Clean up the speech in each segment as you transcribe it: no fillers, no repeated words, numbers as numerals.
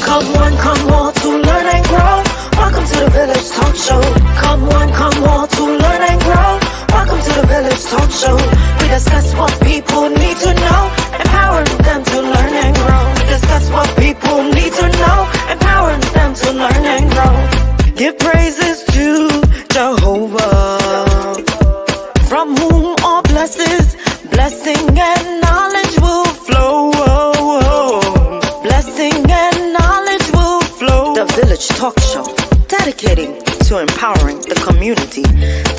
Come one, come all to learn and grow. Welcome to the Village Talk Show. Come one, come all to learn and grow. Welcome to the Village Talk Show. We discuss what people need to know, empowering them to learn and grow. We discuss what people need to know, empowering them to learn and grow. Give praises to Jehovah, from whom all blessings, blessing and knowledge will flow. Blessing and knowledge will flow. The Village Talk Show, dedicating to empowering the community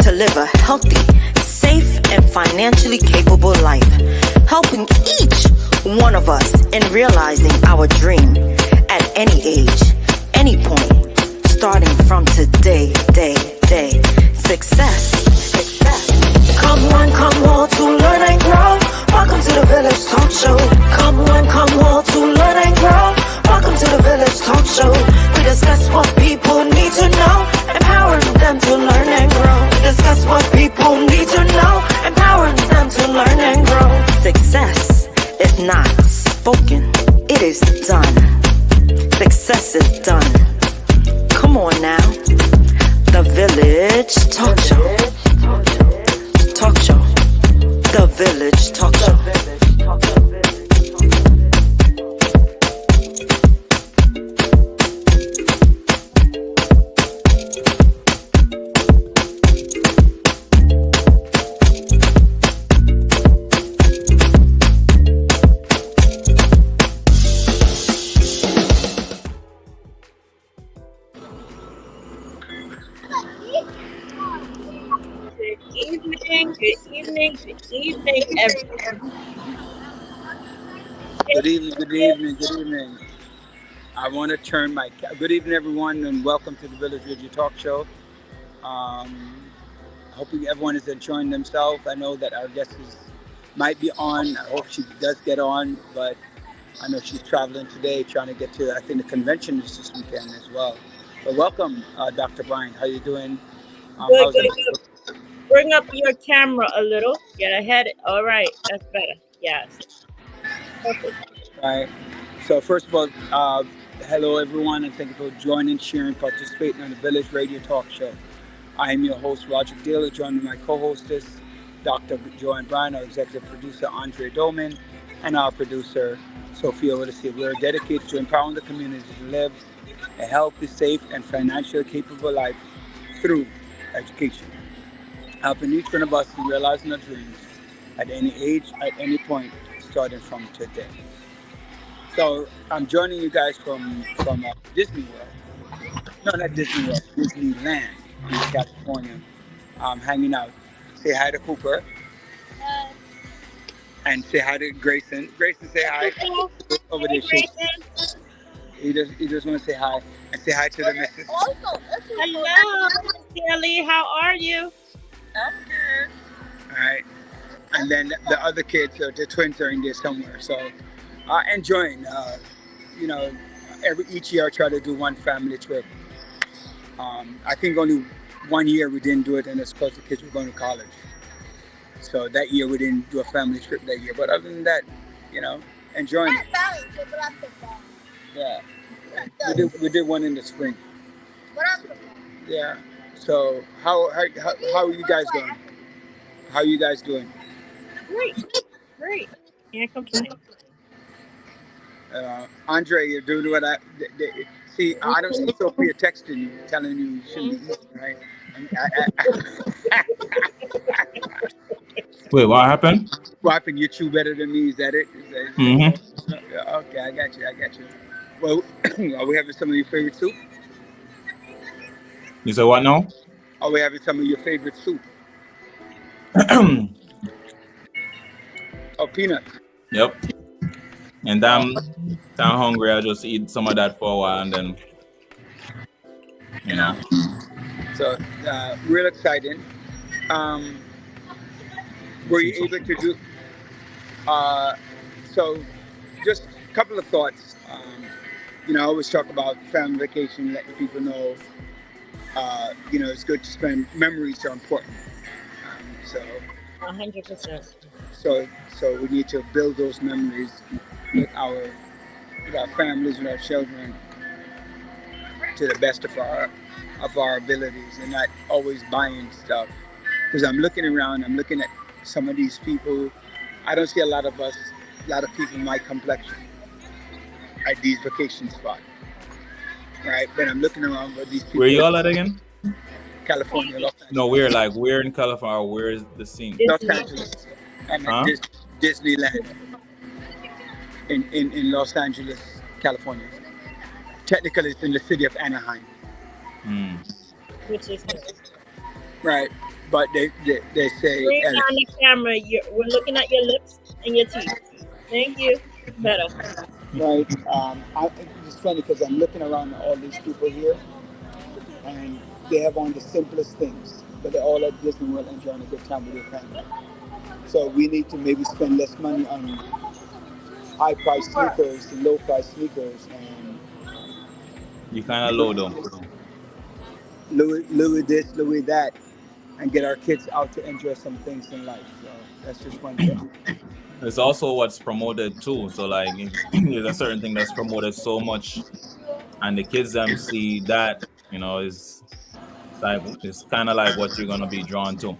to live a healthy, safe, and financially capable life, helping each one of us in realizing our dream at any age, any point, starting from today, day. Success. Come one, come all to learn and grow. Welcome to the Village Talk Show. Come one, come all to learn and grow. Welcome to the Village Talk Show. We discuss what people need to know, empowering them to learn and grow. We discuss what people need to know, empowering them to learn and grow. Success is not spoken, it is done. Success is done. Come on now. The Village Talk Show. Talk Show. The Village Talk Show. Good evening, everyone. Good evening. I want to turn my... Good evening, everyone, and welcome to the Village Radio Talk Show. Hoping everyone is enjoying themselves. I know that our guest might be on. I hope she does get on, but I know she's traveling today, trying to get to, I think, the convention is this weekend as well. But welcome, Dr. Brian. How you doing? Good. Bring up your camera a little. Get ahead. All right. That's better. Yes. Perfect. All right. So first of all, hello, everyone, and thank you for joining, sharing, participating on the Village Radio Talk Show. I am your host, Roger Daly, joined with my co-hostess, Dr. Joanne Bryan, our executive producer, Andre Doman, and our producer, Sophia Odyssey. We are dedicated to empowering the community to live a healthy, safe, and financially capable life through education, helping each one of us to realize our dreams at any age, at any point, starting from today. So I'm joining you guys from Disney World. No, not Disney World, Disneyland in California. Hanging out. Say hi to Cooper. And say hi to Grayson. Grayson, say hi. Over there, he just want to say hi. And say hi to the missus. Hello, Kelly. How are you? I'm good. All right. And then the other kids, the twins are in there somewhere. So enjoying. Each year I try to do one family trip. I think only 1 year we didn't do it, and it's because the kids were going to college. So that year we didn't do a family trip that year. But other than that, enjoying it. Yeah. We did one in the spring. Yeah. So how are you guys going? How are you guys doing? Great. Can't complain. Andre, you're doing what I see. I don't see Sophia texting you, telling you shouldn't be eating, right? Wait, what happened? What happened? You chew better than me. Is that it? Okay, I got you. Well, are we having some of your favorite soup? You said what now? Are we having some of your favorite soup? Oh, peanuts. Yep. And I'm hungry. I'll just eat some of that for a while and then, So, real exciting. Were you able to do... so, just a couple of thoughts. I always talk about family vacation, letting people know, it's good to spend... Memories are important. 100%. So we need to build those memories with our families, with our children, to the best of our abilities, and not always buying stuff. Because I'm looking around, I'm looking at some of these people. I don't see a lot of people my complexion at these vacation spots, right? But I'm looking around with these people. Where you all at again? California, Los Angeles. No, we're in California. Or where is the scene? Los Angeles. I'm at Disneyland in Los Angeles, California. Technically, it's in the city of Anaheim. Which is right, but they say. Bring on the camera. We're looking at your lips and your teeth. Thank you. Better. Right. It's funny because I'm looking around at all these people here, and they have on the simplest things, but they're all at Disney World enjoying a good time with their family. So we need to maybe spend less money on high-priced sneakers and low-priced sneakers, and you kind of low them. Louis this, Louis that, and get our kids out to enjoy some things in life. So that's just one thing. It's also what's promoted too. So like, there's a certain thing that's promoted so much, and the kids them see that, it's kind of like what you're gonna be drawn to.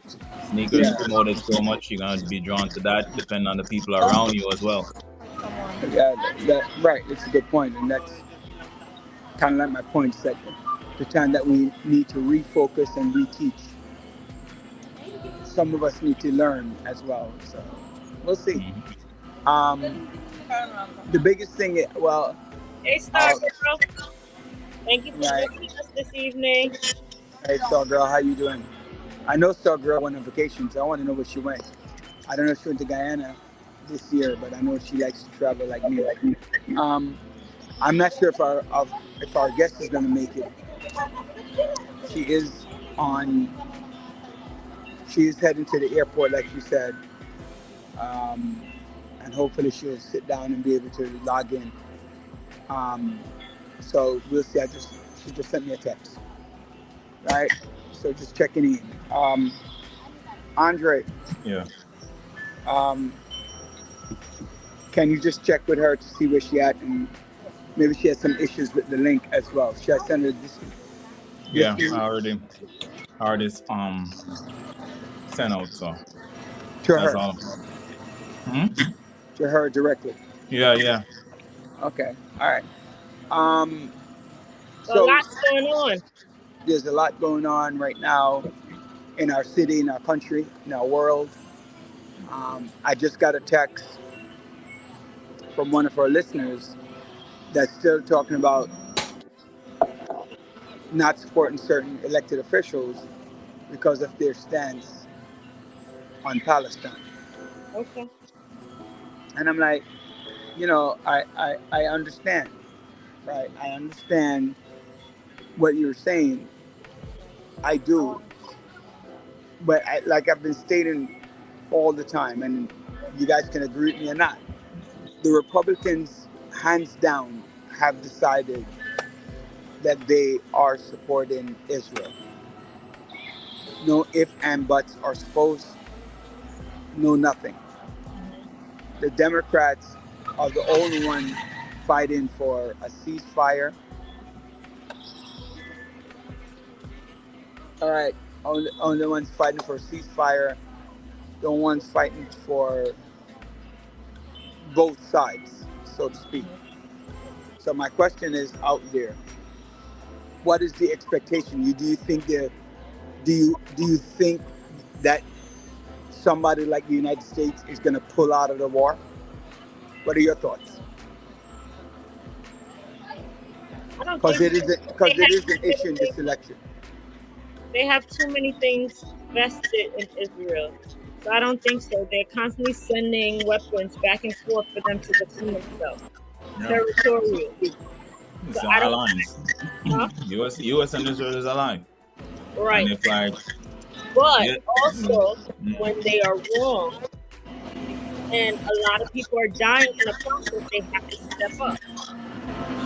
Sneakers promoted so much, you're gonna be drawn to that, depending on the people around you as well. Yeah, right. It's a good point, and that's kind of like my point. That the time that we need to refocus and reteach. Some of us need to learn as well. So we'll see. The biggest thing, hey, Star Girl. Thank you for joining us this evening. Hey, Star Girl, how you doing? I know Star Girl went on vacation, so I want to know where she went. I don't know if she went to Guyana this year, but I know she likes to travel like me. I'm not sure if our guest is going to make it. She is heading to the airport, like she said, and hopefully she'll sit down and be able to log in. So we'll see. She just sent me a text, right? So just checking in. Andre. Yeah. Can you just check with her to see where she at, and maybe she has some issues with the link as well. Should I send her this? Yeah, I already sent out. So to that's her. All. To her directly. Yeah. Okay. All right. So a lot's going on. There's a lot going on right now in our city, in our country, in our world. I just got a text from one of our listeners that's still talking about not supporting certain elected officials because of their stance on Palestine. Okay. And I'm like, I understand, right? I understand what you're saying. I do. But like I've been stating all the time, and you guys can agree with me or not, the Republicans, hands down, have decided that they are supporting Israel. No ifs and buts are supposed, no nothing. The Democrats are the only ones fighting for a ceasefire. All right, only ones fighting for a ceasefire, the ones fighting for both sides, so to speak. So my question is out there. What is the expectation? Do you think that somebody like the United States is going to pull out of the war? What are your thoughts? Because it is an issue in this election. They have too many things vested in Israel. So I don't think so. They're constantly sending weapons back and forth for them to defend themselves. Yeah. Territorial. It's So an alliance. Huh? US and Israel is aligned. Right. And if like, But also, when they are wrong, and a lot of people are dying in the process, they have to step up.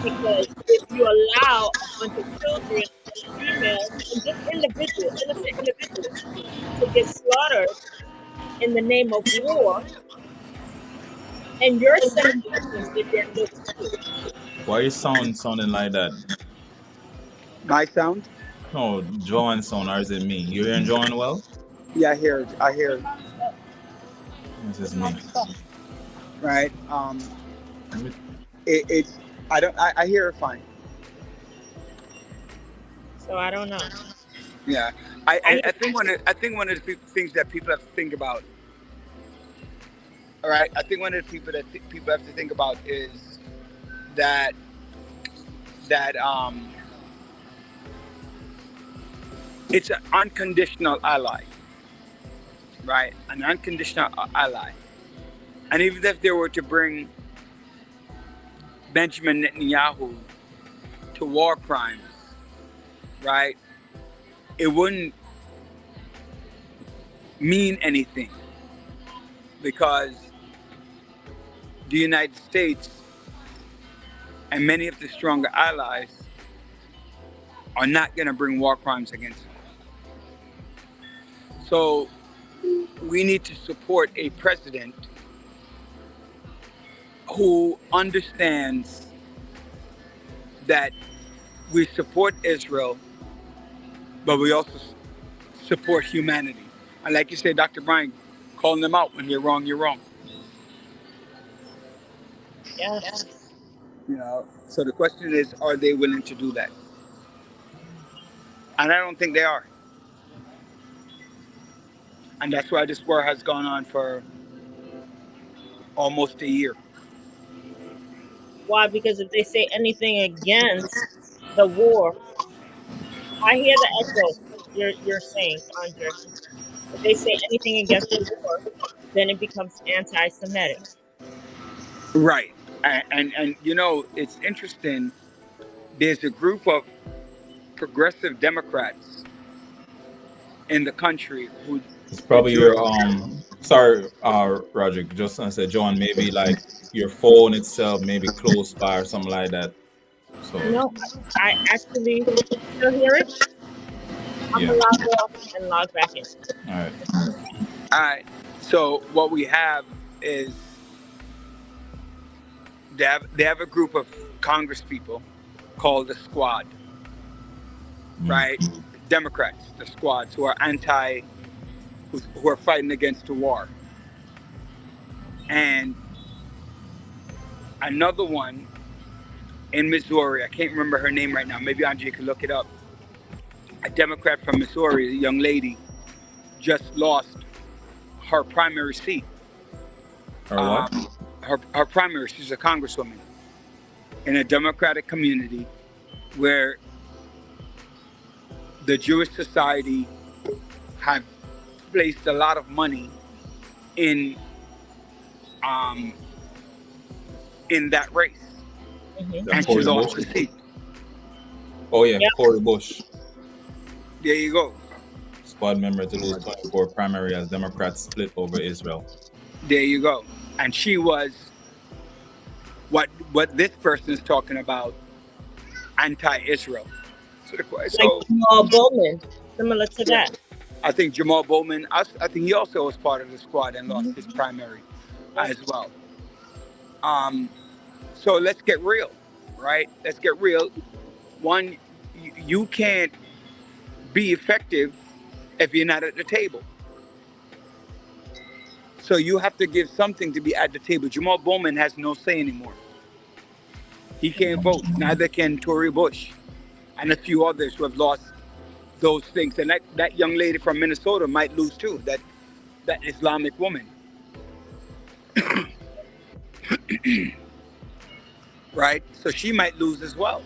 Because if you allow a bunch of children and females and just innocent individuals to get slaughtered in the name of war, and you're sending weapons that they're supposed to do. why is sounding like that? My sound? No, Joan's sound, or is it me? You hearing Joan well? Yeah, I hear it. I hear it. This is me. Right. Let me- It's. I don't. I hear it fine. So I don't know. Yeah. I think one of the things that people have to think about. All right. I think one of the people that people have to think about is that it's an unconditional ally, right? An unconditional ally. And even if they were to bring Benjamin Netanyahu to war crimes, right, it wouldn't mean anything because the United States and many of the stronger allies are not going to bring war crimes against them. So we need to support a president who understands that we support Israel, but we also support humanity. And like you say, Dr. Brian, calling them out when you're wrong, you're wrong. Yes. You know. So the question is, are they willing to do that? And I don't think they are. And that's why this war has gone on for almost a year. Why? Because if they say anything against the war, I hear the echo you're saying, Andre. If they say anything against the war, then it becomes anti-Semitic. Right. And you know, it's interesting. There's a group of progressive Democrats in the country who It's probably your sorry, Roger, just gonna say, Joan, maybe like your phone itself, maybe close by or something like that. So No, I actually still hear it. I'm yeah. gonna log off and log back in. All right. All right. So what we have is they have a group of Congress people called the Squad, right? Democrats, the Squads, who are who are fighting against the war. And another one in Missouri, I can't remember her name right now. Maybe Andre can look it up. A Democrat from Missouri, a young lady, just lost her primary seat. Or what? Her primary, she's a congresswoman in a Democratic community where the Jewish Society have placed a lot of money in that race. Mm-hmm. And she lost the seat. Oh yeah, Yep. Cori Bush, There you go. squad member to lose 24 primary as Democrats split over Israel. There you go. And she was what this person is talking about, anti-Israel. So, Like Jamal Bowman, similar to that. I think Jamal Bowman, I think he also was part of the Squad and lost his primary as well. So let's get real, right? Let's get real. One, you can't be effective if you're not at the table. So you have to give something to be at the table. Jamal Bowman has no say anymore. He can't vote. Neither can Cori Bush and a few others who have lost those things. And that young lady from Minnesota might lose too, that Islamic woman. Right? So she might lose as well.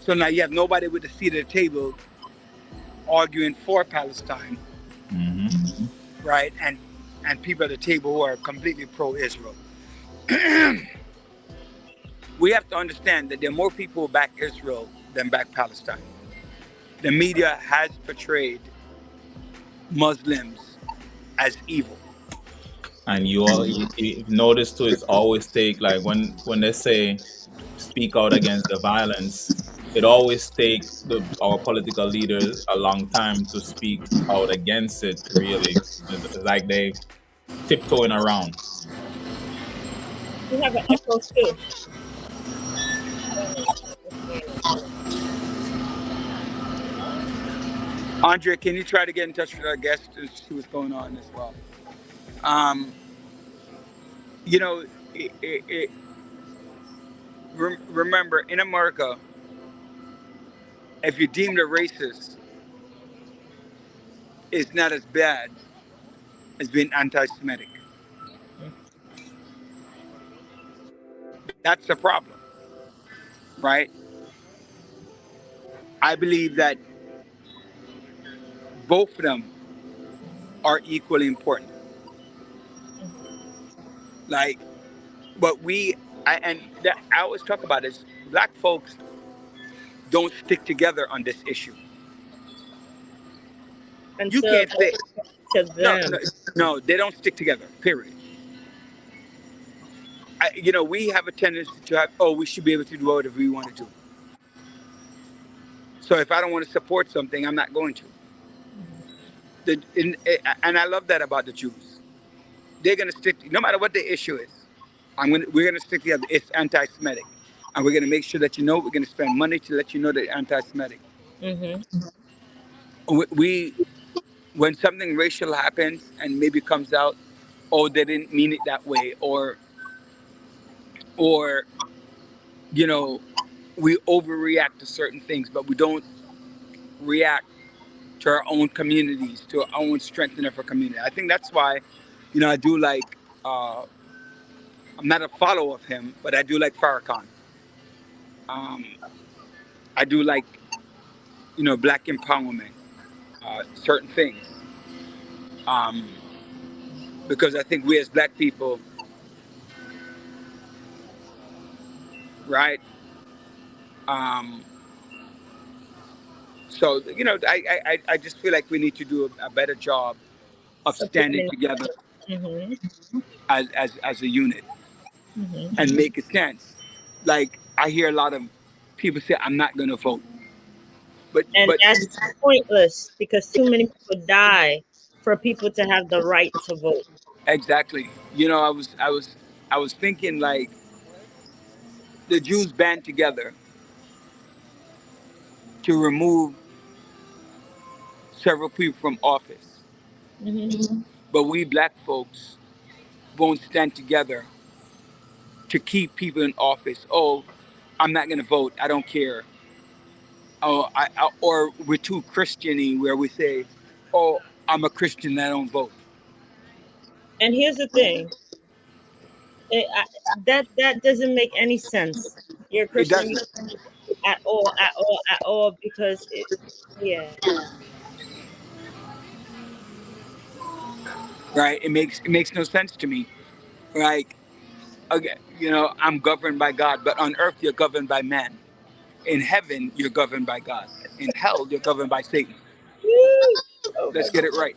So now you have nobody with a seat at the table arguing for Palestine, right? And people at the table who are completely pro-Israel. We have to understand that there are more people who back Israel than back Palestine. The media has portrayed Muslims as evil. And you notice too, it's always take like when they say speak out against the violence, it always takes our political leaders a long time to speak out against it. Really, it's like they tiptoeing around. We have an echo too. Andre, can you try to get in touch with our guest to see what's going on as well? Um, you know, remember, in America, if you're deemed a racist, it's not as bad as being anti-Semitic. That's the problem, right? I believe that both of them are equally important. Like, but I always talk about this. Black folks don't stick together on this issue. And You can't say to no, them. no. They don't stick together. Period. We have a tendency to have, oh, we should be able to do whatever we want to do. So if I don't want to support something, I'm not going to. And I love that about the Jews. They're going to stick, no matter what the issue is. We're going to stick together. It's anti-Semitic, and we're going to make sure that we're going to spend money to let you know that anti-Semitic. We when something racial happens and maybe comes out, oh, they didn't mean it that way, or we overreact to certain things, but we don't react to our own communities, to our own strengthening of our community. I think that's why, I do like. I'm not a follower of him, but I do like Farrakhan. I do like, black empowerment, certain things, because I think we as black people, right? Um, so I just feel like we need to do a better job of standing together as a unit and make a sense. Like, I hear a lot of people say, "I'm not going to vote," but that's pointless because too many people die for people to have the right to vote. exactly. I was thinking, like, the Jews band together to remove several people from office, but we black folks won't stand together to keep people in office. Oh, I'm not going to vote. I don't care. Oh, or we're too Christiany where we say, "Oh, I'm a Christian. I don't vote." And here's the thing, that doesn't make any sense. You're a It Christian doesn't, at all, because yeah. right? It makes no sense to me. Like, again, I'm governed by God, but on earth you're governed by man. In heaven you're governed by God. In hell you're governed by Satan. Let's get it right.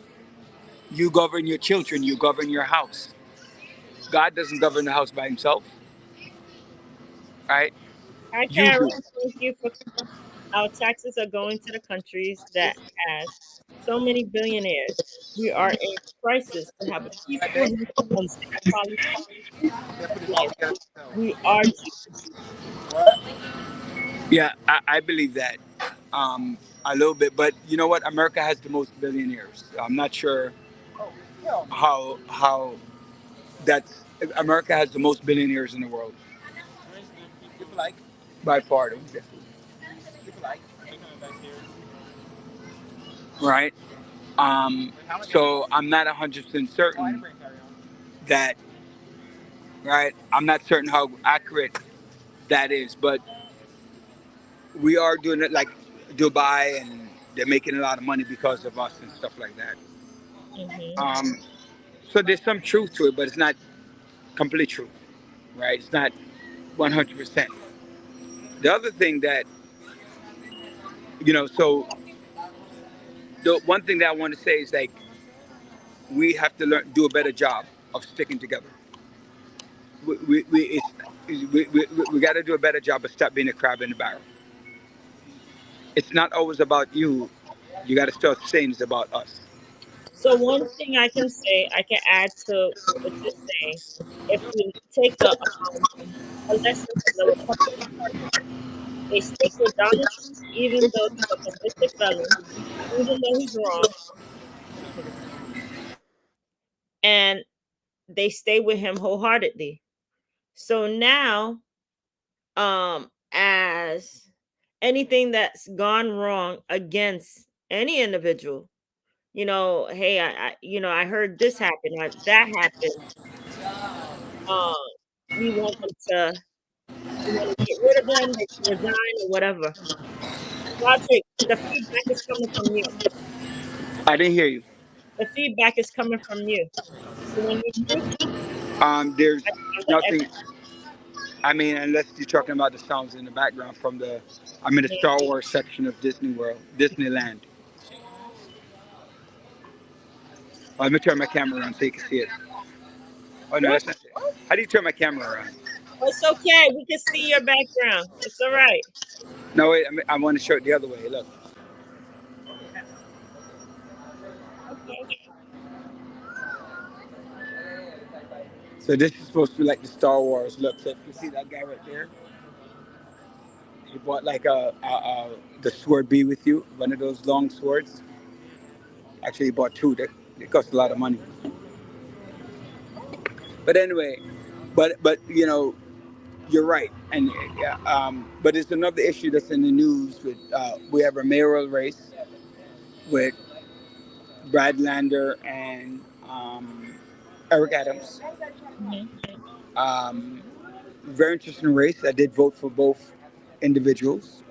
You govern your children. You govern your house. God doesn't govern the house by himself, right? Hi, You Carol. do. Thank you for. Our taxes are going to the countries that has so many billionaires. We are in crisis to have a peaceful and safe policy life. We are Yeah, I believe that, a little bit. But you know what? America has the most billionaires. I'm not sure how that's. America has the most billionaires in the world by far. Right. So I'm not 100% certain that. Right. I'm not certain how accurate that is, but we are doing it like Dubai, and they're making a lot of money because of us and stuff like that. So there's some truth to it, but it's not complete truth, right? It's not 100%. The other thing that, so the one thing that I want to say is, like, we have to do a better job of sticking together. We got to do a better job of stop being a crab in the barrel. It's not always about you. You got to start saying it's about us. So one thing I can add to what you're saying, if we take a lesson from the Republican Party, they stick with Donald Trump even though he's a convicted felon. even though he's wrong, and they stay with him wholeheartedly. So now, as anything that's gone wrong against any individual, hey, I heard this happen, or that happened. We want them to, we want to get rid of them, they can resign or whatever. Logic, the feedback is coming from you. I didn't hear you. The feedback is coming from you. So when you mute, There's I feel the nothing. I mean, unless you're talking about the sounds in the background from the. I'm in the Star Wars section of Disney World, Disneyland. Let me turn my camera around so you can see it. Oh no, that's not it. How do you turn my camera around? It's okay. We can see your background. It's all right. No, wait. I want to show it the other way. Look. Okay. So this is supposed to be like the Star Wars look. So if you see that guy right there, he bought like the sword be with you, one of those long swords. Actually, he bought two. They cost a lot of money. But anyway, but you're right, and but it's another issue that's in the news. With we have a mayoral race with Brad Lander and Eric Adams. Mm-hmm. Very interesting race. I did vote for both individuals.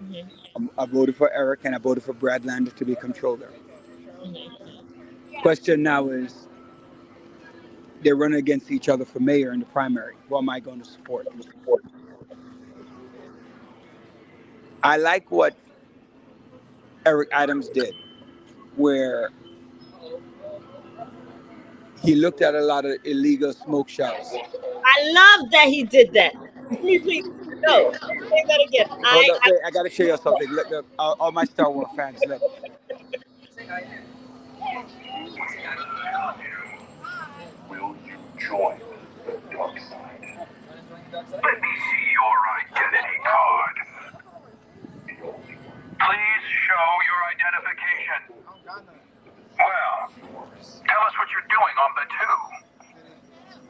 Mm-hmm. I voted for Eric and I voted for Brad Lander to be controller. Mm-hmm. Question now is they're running against each other for mayor in the primary. Who am I going to support? I like what Eric Adams did, where he looked at a lot of illegal smoke shops. I love that he did that. Please, no, say that again. Hold up, wait, I got to show you something. Look, all my Star Wars fans, look. Will you join the dark side? Let me see your identity card. Please show your identification. Well, tell us what you're doing on the tube.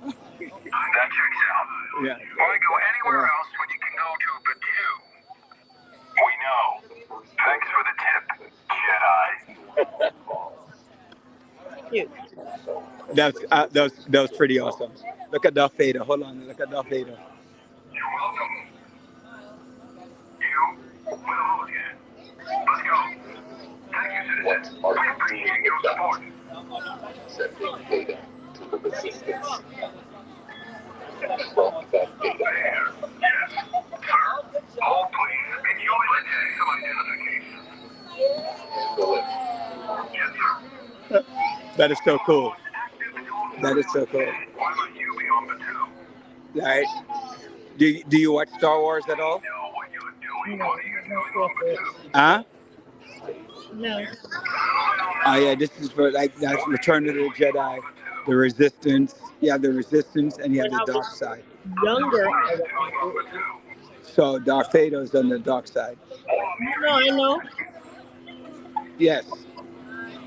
That checks out. Yeah. Why go anywhere else when you can go to the tube? We know. Thanks for the tip, Jedi. Cute. That was pretty awesome. Look at Darth Vader. Hold on, look at Darth Vader. You're welcome. You will again. Let's go. Thank you, citizen. We appreciate your support. Sending data to the resistance. Drop that data. There. Yes. Sir. Hold, please. Enjoy the day of identification. Yes, sir. That is so cool. That is so cool. Why would you be on the tube? All right. Do you watch Star Wars at all? Know what you're doing. What are you doing on the tube? Huh? No. Oh yeah, this is for like that's Return of the Jedi, the Resistance. You have the Resistance and you have the dark side. Younger. So Darth Vader is on the dark side. I know. Yes.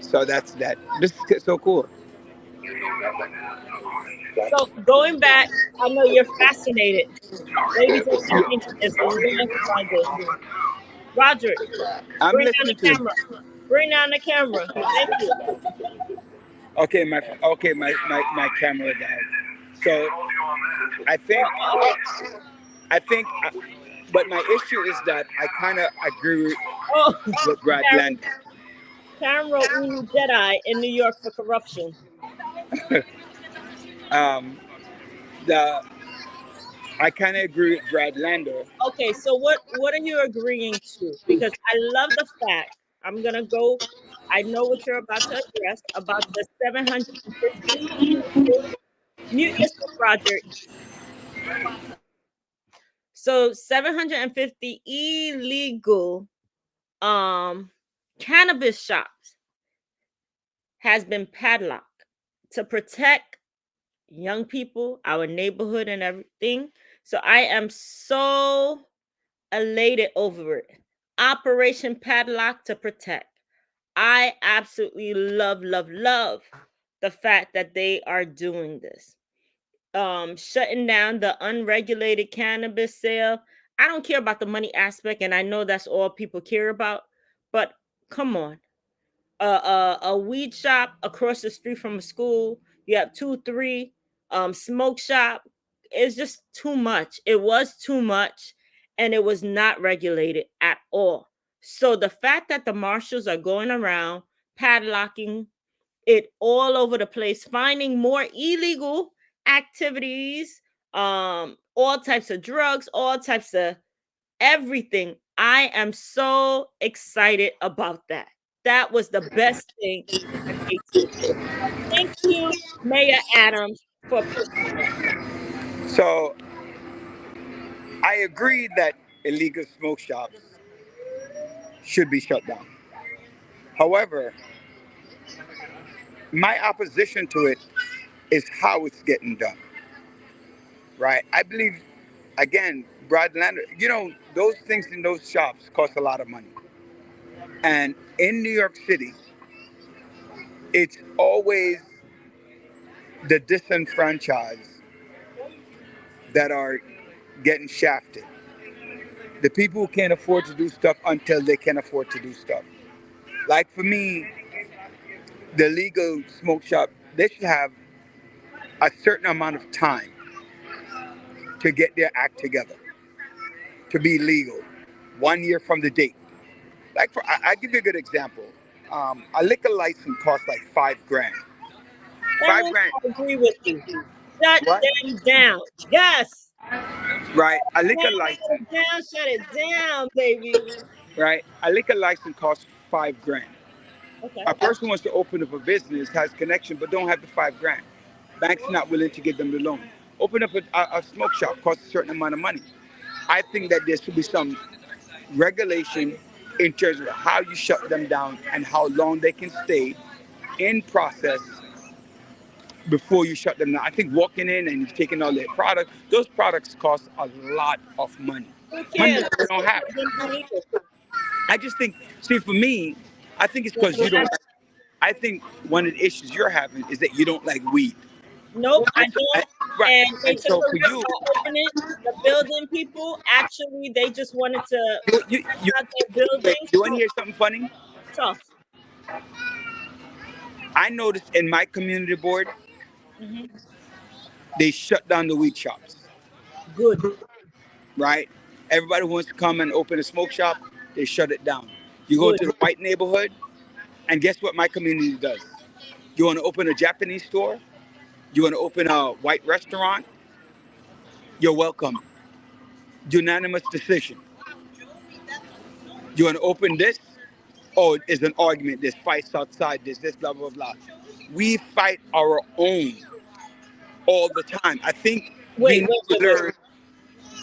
So that's that. This is so cool. So going back, I know you're fascinated. Ladies and gentlemen, it's by this. Roger, I'm bring down the listening to. camera. Bring down the camera. Thank you. Okay, my camera died. So I think, but my issue is that I kind of agree with Brad Lander. Camera Unu Jedi in New York for corruption. I kind of agree with Brad Lander. Okay, so what are you agreeing to? Because I love the fact I'm gonna go. I know what you're about to address about the 750 mute yourself, Roger. So 750 illegal cannabis shops has been padlocked to protect young people, our neighborhood, and everything. So I am so elated over it. Operation Padlock to protect. I absolutely love the fact that they are doing this. Shutting down the unregulated cannabis sale. I don't care about the money aspect, and I know that's all people care about, but come on. A weed shop across the street from a school, you have 2 3 smoke shop. It's just too much. It was too much, and it was not regulated at all. So the fact that the marshals are going around padlocking it all over the place, finding more illegal activities, all types of drugs, all types of everything. I am so excited about that. That was the best thing that they did. Thank you, Mayor Adams, for pushing that. So I agree that illegal smoke shops should be shut down. However, my opposition to it is how it's getting done. Right? I believe, again, Broadlander, those things in those shops cost a lot of money. And in New York City, it's always the disenfranchised that are getting shafted. The people who can't afford to do stuff until they can afford to do stuff. Like for me, the legal smoke shop, they should have a certain amount of time to get their act together, to be legal, 1 year from the date. Like I give you a good example. A liquor license costs like $5,000. I agree with you. Shut What? them down. Yes. Right. A liquor license. Shut it down, baby. Right. A liquor license costs $5,000. Okay. A person wants to open up a business, has connection, but don't have the $5,000. Bank's not willing to give them the loan. Open up a smoke shop, costs a certain amount of money. I think that there should be some regulation in terms of how you shut them down and how long they can stay in process before you shut them down. I think walking in and taking all their products, those products cost a lot of money. Money that they don't have. I just think, see, for me, I think it's because you don't. I think one of the issues you're having is that you don't like weed. Nope, I don't. Right. And they And so for you, open it, the building people, actually, they just wanted to you out their building. wait, you want to hear something funny? Tough. I noticed in my community board, they shut down the weed shops. Good. Right? Everybody who wants to come and open a smoke shop, they shut it down. You go to the white neighborhood, and guess what my community does? You want to open a Japanese store? You want to open a white restaurant? You're welcome. Unanimous decision. You want to open this? Oh, it's an argument. There's fights outside. There's this, blah, blah, blah. We fight our own all the time. I think wait.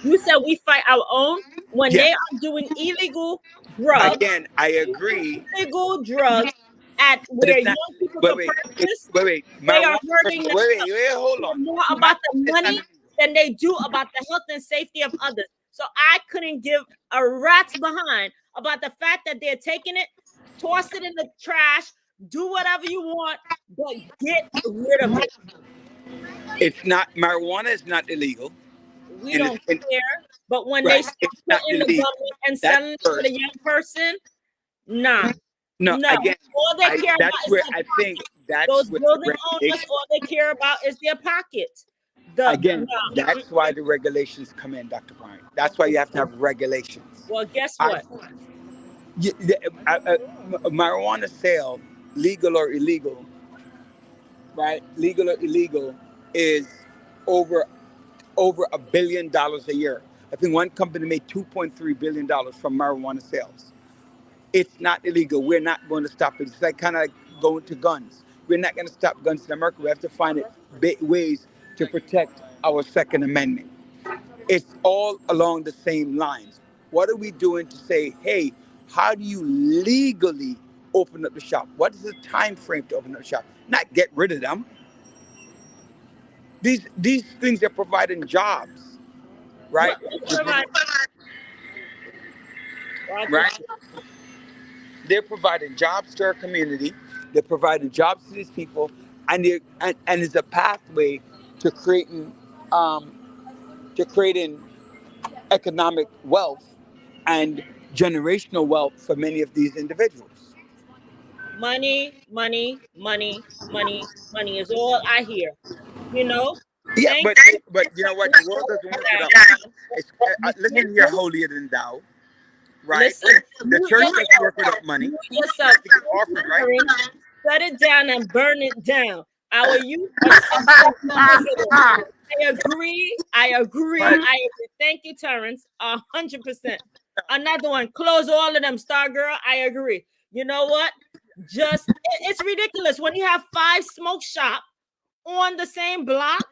You said we fight our own when they are doing illegal drugs. Again, I agree. Illegal drugs at where young people can purchase. Wait. They are hurting them. Wait, hold on. More about the money than they do about the health and safety of others. So I couldn't give a rat's behind about the fact that they're taking it, toss it in the trash, do whatever you want, but get rid of it. It's not, marijuana is not illegal. We don't care, but when they start putting the government and selling it to the young person, nah. No. Again, all they care that's about where is I think that's those what building owners. All they care about is their pockets. That's why the regulations come in, Dr. Bryant. That's why you have to have regulations. Well, guess what? Marijuana sale, legal or illegal, right? Legal or illegal is over $1 billion a year. I think one company made $2.3 billion from marijuana sales. It's not illegal. We're not going to stop it. It's like kind of like going to guns. We're not going to stop guns in America. We have to find ways to protect our Second Amendment. It's all along the same lines. What are we doing to say, hey, how do you legally open up the shop? What is the time frame to open up the shop? Not get rid of them. These things are providing jobs, right? Right. They're providing jobs to our community. They're providing jobs to these people, and it's a pathway to um, creating economic wealth and generational wealth for many of these individuals. Money, money, money, money, money is all I hear. You know, Yeah, thank but you. you know what? The world doesn't work without money. Listen here, holier than thou, right? Listen, The you church doesn't yourself, work without money. you yourself, It's offered, right? shut it down and burn it down. Our youth are simply pivotal. I agree. I agree. Right. I agree. Thank you, Terrence. 100%. Another one. Close all of them, Star Girl. I agree. You know what? It's ridiculous when you have 5 smoke shop on the same block.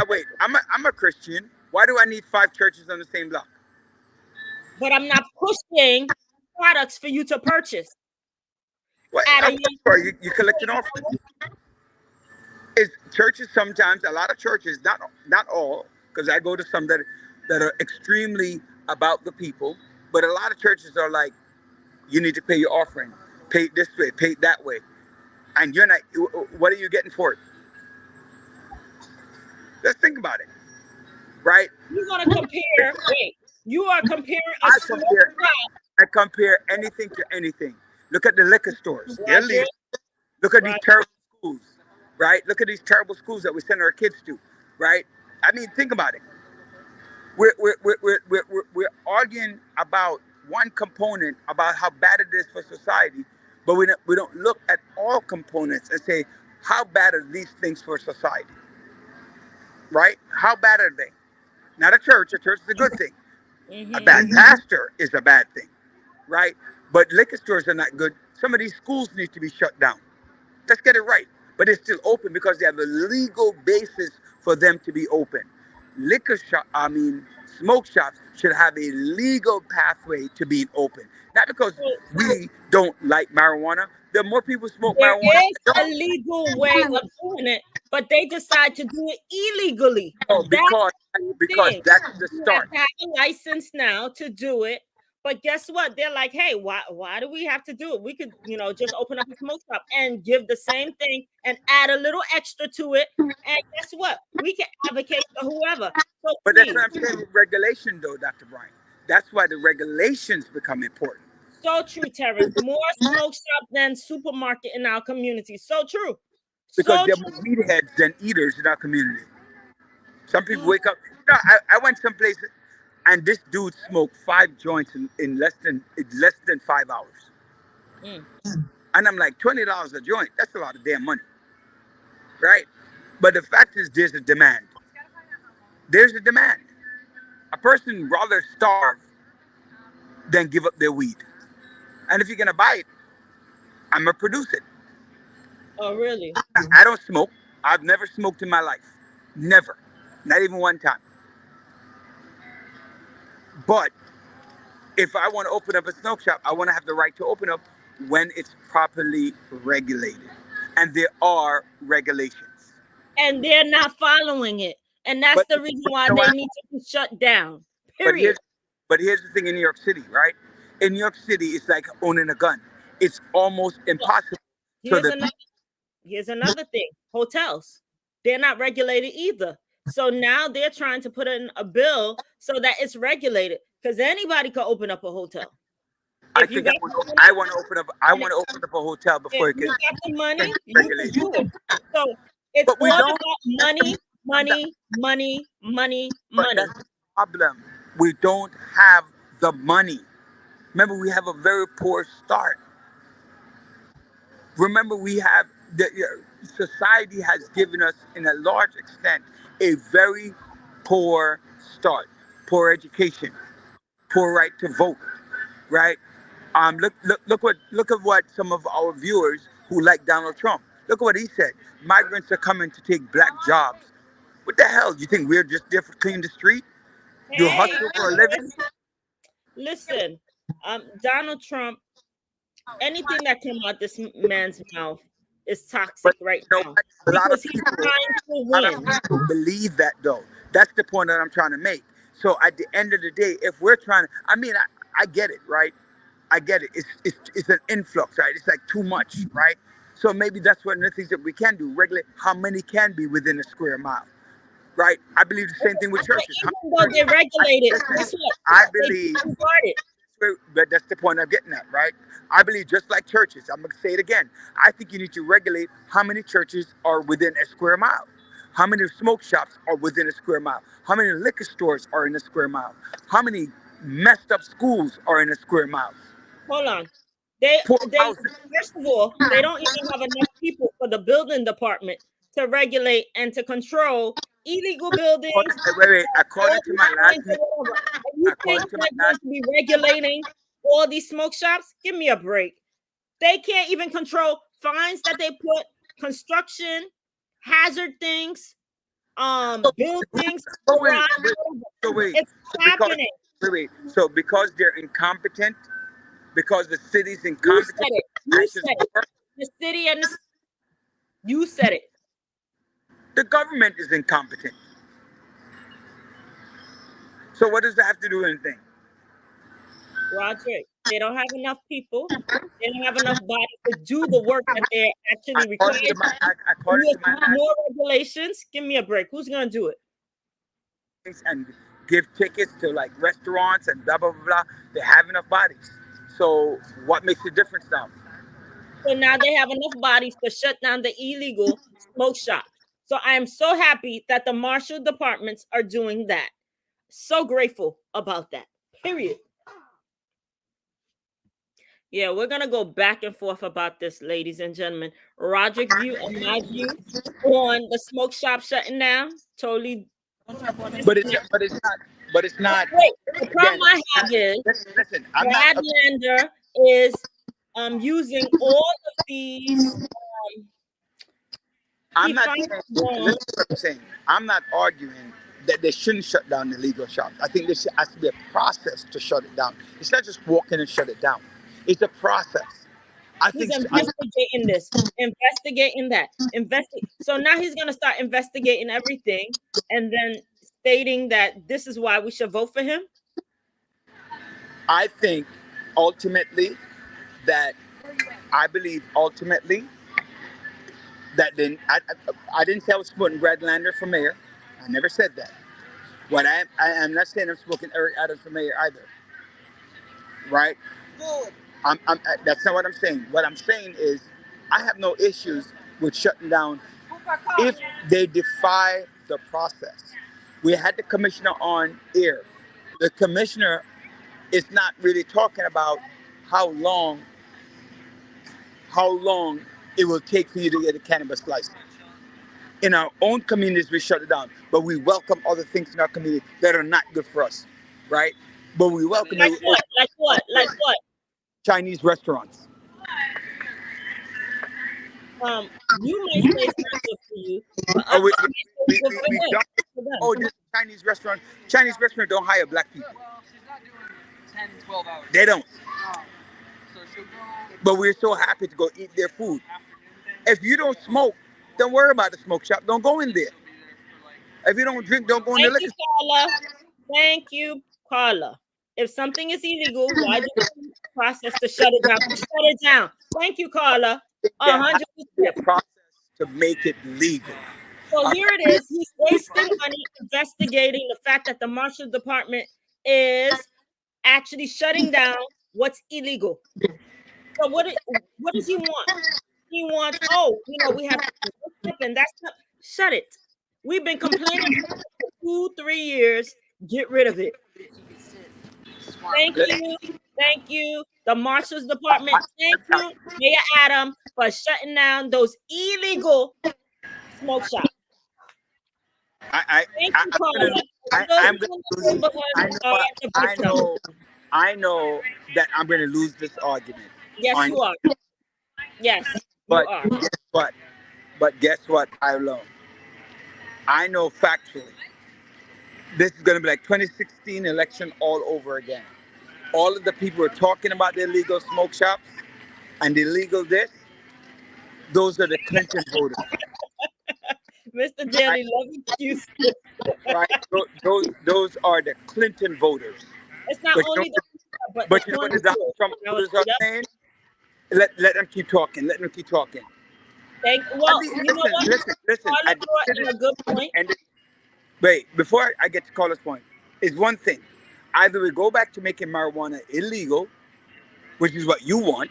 Wait. I'm a Christian. Why do I need 5 churches on the same block? But I'm not pushing products for you to purchase. What? You collect an offering. Is churches sometimes, a lot of churches, not all, because I go to some that are extremely about the people, but a lot of churches are like, you need to pay your offering, pay it this way, pay it that way, and you're not. What are you getting for it? Let's think about it, right? You're gonna compare. Wait, you are comparing a small I compare anything to anything. Look at the liquor stores. They're legal. Look at these terrible schools, right? Look at these terrible schools that we send our kids to, right? I mean, think about it. We're arguing about one component about how bad it is for society, but we don't look at all components and say, how bad are these things for society, right? How bad are they? Not a church. A church is a good thing. A bad pastor is a bad thing, right? But liquor stores are not good. Some of these schools need to be shut down. Let's get it right. But it's still open because they have a legal basis for them to be open. Smoke shops should have a legal pathway to being open. Not because we don't like marijuana. There are more people smoke marijuana. There is a legal way of doing it, but they decide to do it illegally. Oh, because that's the start. You have to have a license now to do it. But guess what? They're like, hey, why do we have to do it? We could, just open up a smoke shop and give the same thing and add a little extra to it. And guess what? We can advocate for whoever. So but that's what I'm saying with regulation, though, Dr. Brian. That's why the regulations become important. So true, Terrence. More smoke shop than supermarket in our community. So true. Because there are more meatheads than eaters in our community. Some people wake up. I went someplace and this dude smoked 5 joints in less than 5 hours. And I'm like, $20 a joint, that's a lot of damn money. Right? But the fact is there's a demand. There's a demand. A person rather starve than give up their weed. And if you're gonna buy it, I'm gonna produce it. Oh, really? I don't smoke. I've never smoked in my life. Never. Not even one time. But if I want to open up a smoke shop, I want to have the right to open up when it's properly regulated. And there are regulations. And they're not following it. And that's the reason why they need to be shut down. Period. But here's the thing in New York City, right? In New York City, it's like owning a gun. It's almost impossible. Here's another thing. Hotels. They're not regulated either. So now they're trying to put in a bill so that it's regulated, because anybody could open up a hotel. I want to open up a hotel before it gets the money. You can do it. So it's all about money. But that's the problem. We don't have the money. Remember, we have a very poor start. Remember, society has given us, in a large extent, a very poor start, poor education, poor right to vote, right? Look at what some of our viewers who like Donald Trump. Look at what he said. Migrants are coming to take black jobs. What the hell? You think we're just there to clean the street? You hustle for a living? Listen, Donald Trump, anything that comes out this man's mouth is toxic right now. A lot of people believe that, though. That's the point that I'm trying to make. So at the end of the day, if we're trying to, I get it, right? I get it. It's an influx, right? It's like too much, right? So maybe that's one of the things that we can do. Regulate how many can be within a square mile, right? I believe the same thing with But churches. even though they regulate it, guess what? I They believe, disregard it. but that's the point I'm getting at, right? I believe just like churches, I'm going to say it again. I think you need to regulate how many churches are within a square mile. How many smoke shops are within a square mile? How many liquor stores are in a square mile? How many messed up schools are in a square mile? Hold on. They Poor they houses. first of all, they don't even have enough people for the building department to regulate and to control illegal buildings. Wait. According to my last meeting, And you think according to they're my going last, to be regulating all these smoke shops? Give me a break. They can't even control fines that they put, construction, hazard things, buildings, so wait, garage, so wait, it's so because, happening. wait, so because they're incompetent, because the city's You incompetent, said it. You said it. The city and you said it. the government is incompetent. So what does that have to do with anything? Roger, they don't have enough people. They don't have enough bodies to do the work that they're actually required. According to my More regulations. Give me a break. Who's gonna do it? and give tickets to like restaurants and blah blah blah blah. They have enough bodies. So what makes the difference now? So now they have enough bodies to shut down the illegal smoke shops. So I am so happy that the marshal departments are doing that. So grateful about that. Period. Yeah, we're gonna go back and forth about this, ladies and gentlemen. Roderick's view and my view on the smoke shop shutting down. Totally. But it's not. Wait, the problem I have is listen. I'm Brad not. Lander is using all of these. I'm not. Listen what I'm saying. I'm not arguing that they shouldn't shut down the legal shops. I think there has to be a process to shut it down. It's not just walk in and shut it down. It's a process. He's investigating this, investigating that, So now he's going to start investigating everything and then stating that this is why we should vote for him. I think ultimately that I believe ultimately that then I didn't say I was supporting Brad Lander for mayor. I never said that. What I'm not saying I'm supporting Eric Adams for mayor either. Right? That's not what I'm saying. What I'm saying is I have no issues with shutting down if they defy the process. We had the commissioner on air. The commissioner is not really talking about how long it will take for you to get a cannabis license. In our own communities, we shut it down, but we welcome other things in our community that are not good for us, right? But we welcome like what? Like what? Like what? Chinese restaurants. You might say it's not good for you. This Chinese restaurant don't hire black people. Well, she's not doing 10, 12 hours. They don't. So she'll go. But we're so happy to go eat their food. If you don't smoke, don't worry about the smoke shop. Don't go in there. If you don't drink, don't go in the liquor store. Thank you, Carla. If something is illegal, why do you process to shut it down? Shut it down. Thank you, Carla. 100%. Process to make it legal. So here it is. He's wasting money investigating the fact that the marshal department is actually shutting down what's illegal. So what does he want? He wants, we have and that's not, shut it. We've been complaining for 2-3 years. Get rid of it. Thank you. The Marshal's Department. Thank you, Mayor Adam, for shutting down those illegal smoke shops. I know that I'm going to lose this argument. Yes, you are. Yes, but you are. But guess what? I know factually. This is going to be like 2016 election all over again. All of the people who are talking about the illegal smoke shops and the illegal this, those are the Clinton voters. Mr. Daly, love excuses. Right? Those are the Clinton voters. It's not only the But But the you know what corner the Donald store, Trump that was voters are made up. saying? Let them keep talking. Let them keep talking. Well, you know what? Listen. Carla At the brought in a citizen, good point. and wait, before I get to Carla's point, is one thing. Either we go back to making marijuana illegal, which is what you want,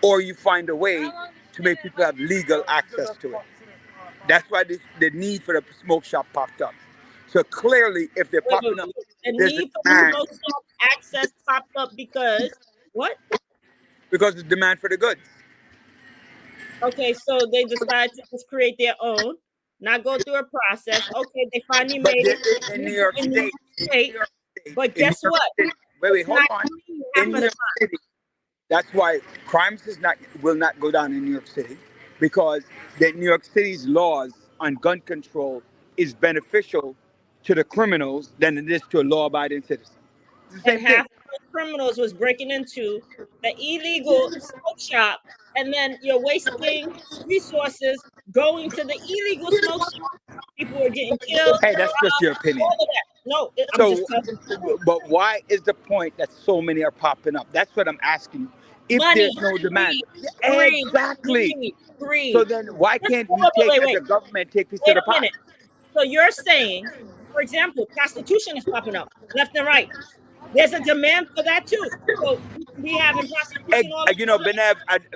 or you find a way to make people have legal access to it. That's why the need for the smoke shop popped up. So clearly, if they're Wait, popping up, the there's a need for demand smoke shop access popped up because what? because of the demand for the goods. Okay, so they decided to just create their own, not go through a process. Okay, they finally But made it in New York in New State, York State. But in New guess York what? City, wait, It's hold not on. clean In half New of the York time. City, that's why crimes will not go down in New York City, because the New York City's laws on gun control is beneficial to the criminals than it is to a law-abiding citizen. It's the And same thing. half of the criminals was breaking into the illegal smoke shop, and then you're wasting resources going to the illegal smoke shop. People were getting killed, Hey, that's just your opinion. all of that. No, I'm So, just telling you. but why is the point that so many are popping up? That's what I'm asking you. If Money, there's no demand, greed, exactly. greed, greed. So then, why can't we Wait, take wait, as wait. a government take piece of Wait the a pie? minute. So you're saying, for example, prostitution is popping up left and right. There's a demand for that too. So we having prostitution all over You the know, place.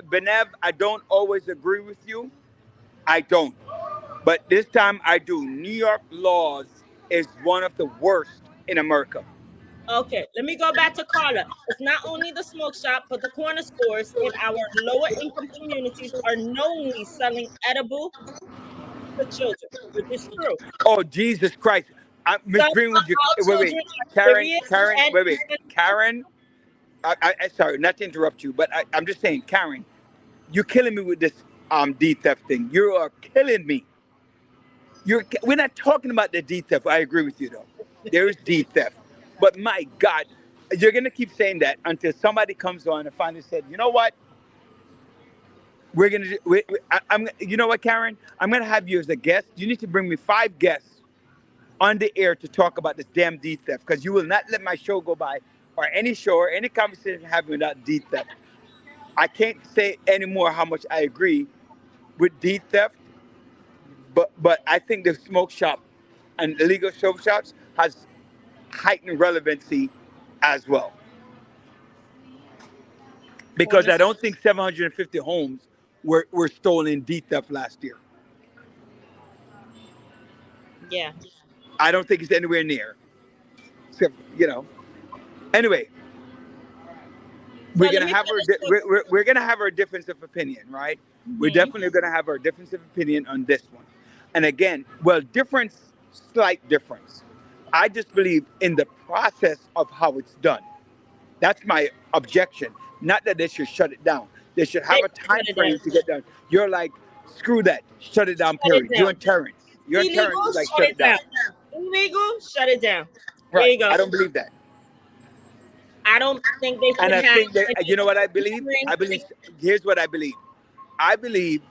Benev, I don't always agree with you. I don't. But this time I do. New York laws is one of the worst in America. Okay, let me go back to Carla. It's not only the smoke shop, but the corner stores in our lower income communities are knowingly selling edible to children, which is true. Oh, Jesus Christ. Miss Some of Greenwood, our wait. children are Karen, serious and wait. Karen, sorry, not to interrupt you, but I'm just saying, Karen, you're killing me with this D theft thing. You are killing me. We're not talking about the D theft. I agree with you though. There is D theft, but my God, you're gonna keep saying that until somebody comes on and finally said, you know what? We're gonna. I'm. You know what, Karen? I'm gonna have you as a guest. You need to bring me 5 guests on the air to talk about this damn D theft, because you will not let my show go by, or any show or any conversation having without D theft. I can't say anymore how much I agree with D theft, but I think the smoke shop and illegal smoke shops has heightened relevancy as well. Because I don't think 750 homes were stolen in D theft last year. yeah. I don't think it's anywhere near. So, Anyway, So we're let gonna me have we're gonna have our difference of opinion, right? We're definitely gonna have our difference of opinion on this one. And again, slight difference. I just believe in the process of how it's done. That's my objection. Not that they should shut it down. They should have They a time shut it frame down. to get done. You're like, screw that, shut it down. Shut it Period. You down. and Terrence. You and Terrence Illegal, is like, shut shut it it down. down. Illegal, shut it down. There Right. you go. I don't believe that. I don't think they And should I have think that, any you know what I believe? Here's what I believe. I believe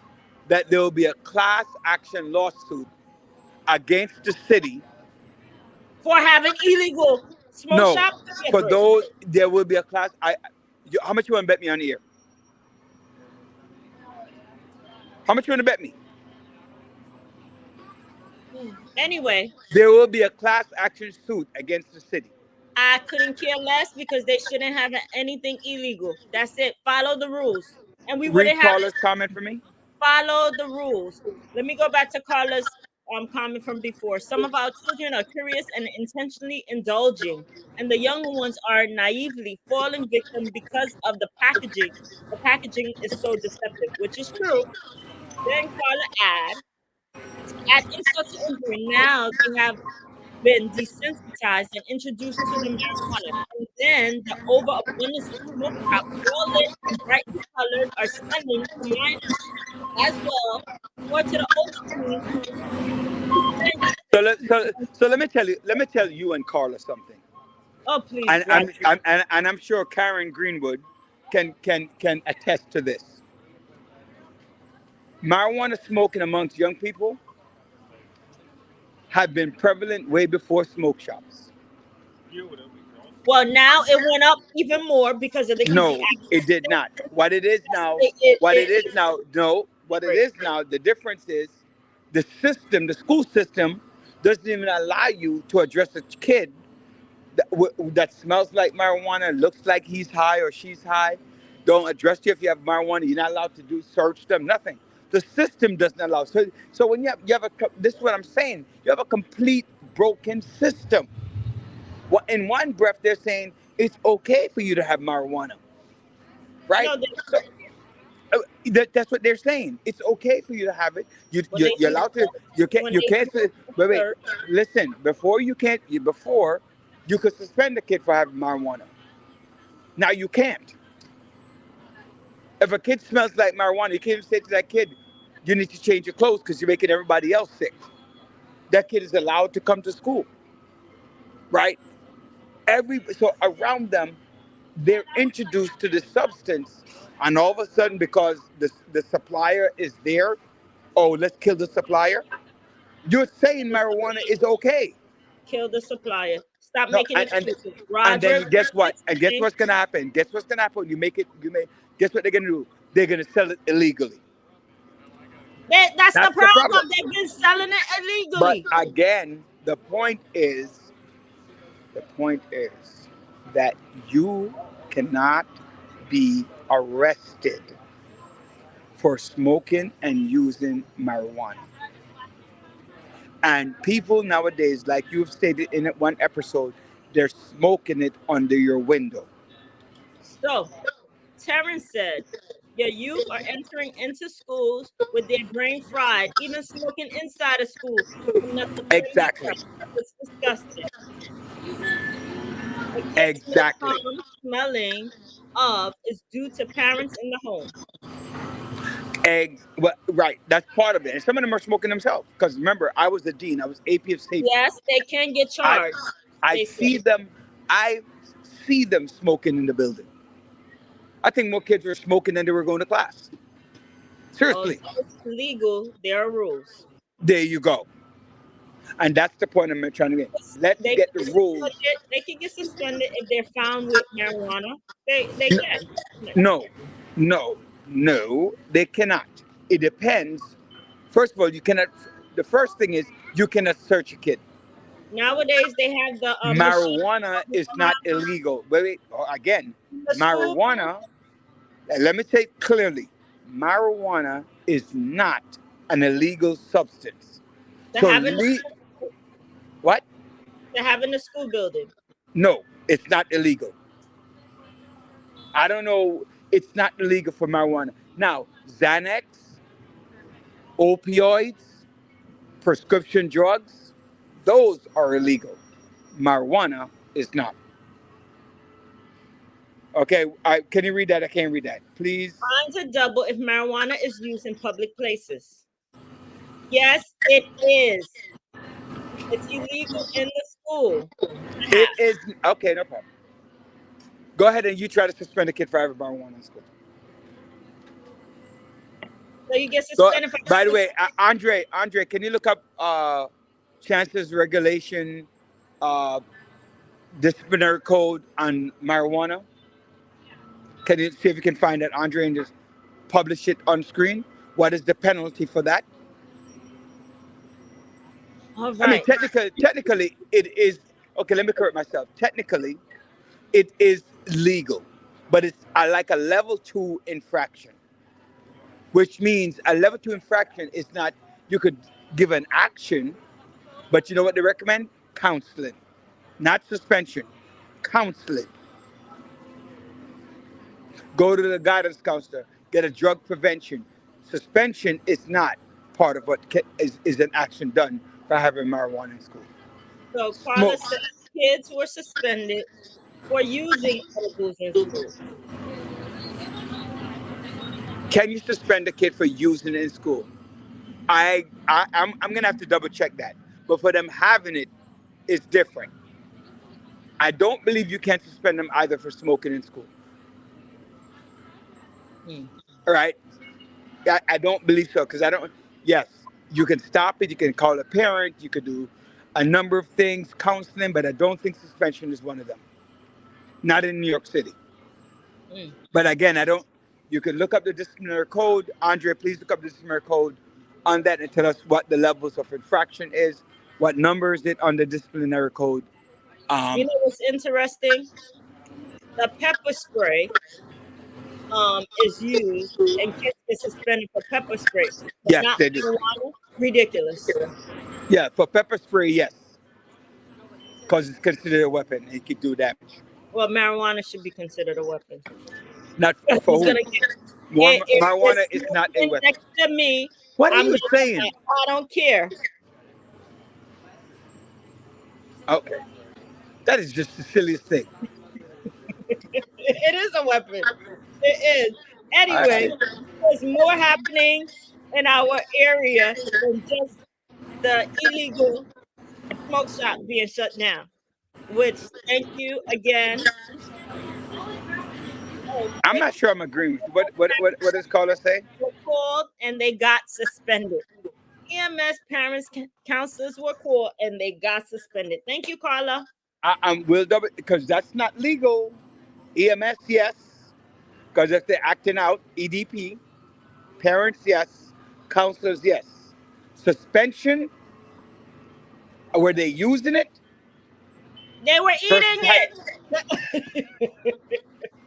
that there will be a class action lawsuit against the city. for having illegal smoke No, shop. for those, there will be a class. How much you want to bet me on the air? How much you want to bet me? Anyway, There will be a class action suit against the city. I couldn't care less because they shouldn't have anything illegal. That's it. Follow the rules. And we Read wouldn't have Carla's comment for me. follow the rules. Let me go back to Carla's comment from before. Some of our children are curious and intentionally indulging, and the younger ones are naively falling victim because of the packaging. The packaging is so deceptive, which is true. Then Carla add insult to injury. Now they have been desensitized and introduced to the marijuana. And then the overabundance of smoke shop, well lit and brightly colored, are selling to minors as well, or to the older teens. So let me tell you and Carla something. Oh, please. And I'm sure Karen Greenwood can attest to this. Marijuana smoking amongst young people had been prevalent way before smoke shops. Well, now it went up even more because of the Easy No, Access. it did not. What it is now, what it Right. is now, the difference is the system, the school system doesn't even allow you to address a kid that smells like marijuana, looks like he's high or she's high. Don't address you if you have marijuana. You're not allowed to do search them, nothing. The system doesn't allow. So when this is what I'm saying. You have a complete broken system. In one breath, they're saying it's okay for you to have marijuana, right? No, So that's what they're saying. It's okay for you to have it. when they You're do allowed to. You can't. when You they can't. do Wait. search, Listen. Before you could suspend a kid for having marijuana. Now you can't. If a kid smells like marijuana, you can't even say to that kid, "You need to change your clothes because you're making everybody else sick." That kid is allowed to come to school, right? So around them, they're introduced to the substance, and all of a sudden, because the supplier is there, oh, let's kill the supplier. You're saying marijuana is okay. kill the supplier. Stop No, making excuses. and Roger, then guess what? And guess thing. what's gonna happen? Guess what's gonna happen? Guess what they're gonna do? They're gonna sell it illegally. That's the That's the problem. problem. They've been selling it But illegally. again, the point is that you cannot be arrested for smoking and using marijuana. And people nowadays, like you've stated in one episode, they're smoking it under your window. So, Terrence said, your youth are entering into schools with their brain fried, even smoking inside of school enough to bring the Exactly. up. It's disgusting. The kids no Exactly. harm smelling of is due to parents in the home. Well, right. That's part of it. And some of them are smoking themselves. Because remember, I was the dean. I was AP of safety. Yes, they can get charged. I they see said. them. I see them smoking in the building. I think more kids were smoking than they were going to class. Seriously. Although it's legal, there are rules. There you go. And that's the point I'm trying to make. Let's They get can the get rules. suspended- They can get suspended if they're found with marijuana. They can. No, they cannot. It depends. First of all, you cannot. The first thing is you cannot search a kid. Nowadays they have the Marijuana is not illegal. Wait. Again, The school- marijuana. Let me say it clearly. Marijuana is not an illegal substance. to So have in what? to have in the school building. No, it's not illegal. I don't know. It's not illegal for marijuana. Now, Xanax, opioids, prescription drugs, those are illegal. Marijuana is not. Okay, can you read that? I can't read that. Please. Fines are double if marijuana is used in public places. Yes, it is. It's illegal in the school. It is. Okay, no problem. Go ahead and you try to suspend a kid for having marijuana in school. So you get suspended for. By the way, Andre, can you look up Chance's regulation, disciplinary code on marijuana? Can you see if you can find that, Andre, and just publish it on screen? What is the penalty for that? All I mean, right. technically, it is okay. Let me correct myself. Technically, it is legal, but it's like a level 2 infraction, which means a level 2 infraction is not. You could give an action, but you know what they recommend? Counseling, not suspension. Counseling. Go to the guidance counselor. Get a drug prevention. Suspension is not part of what is an action done for having marijuana in school. So Carla said kids were suspended for using edibles in school. Can you suspend a kid for using it in school? I'm gonna have to double check that. But for them having it, it's different. I don't believe you can suspend them either for smoking in school. All right? I don't believe so because I don't. Yes, you can stop it. You can call a parent. You could do a number of things, counseling, but I don't think suspension is one of them. not in New York City. Mm. But again, I don't. You can look up the disciplinary code. Andre, please look up the disciplinary code on that and tell us what the levels of infraction is, what number is it on the disciplinary code. You know what's interesting? The pepper spray is used and kids get suspended for pepper spray, but Yes, not they do. marijuana. Ridiculous. Yeah, for pepper spray, yes, because it's considered a weapon. It could do damage. Well, marijuana should be considered a weapon. Not Who's for who? gonna get Marijuana is it's not a weapon. next to me? What are I'm you gonna saying? say, I don't care. Okay, that is just the silliest thing. It is a weapon. It is. Anyway, there's more happening in our area than just the illegal smoke shop being shut down. Which, thank you again. I'm not sure I'm agreeing with you. What does caller say? Were called and they got suspended. EMS parents counselors were called and they got suspended. Thank you, Carla. I will double because that's not legal. EMS, yes, because if they're acting out, EDP, parents, yes, counselors, yes. Suspension, were they using it? They were eating it.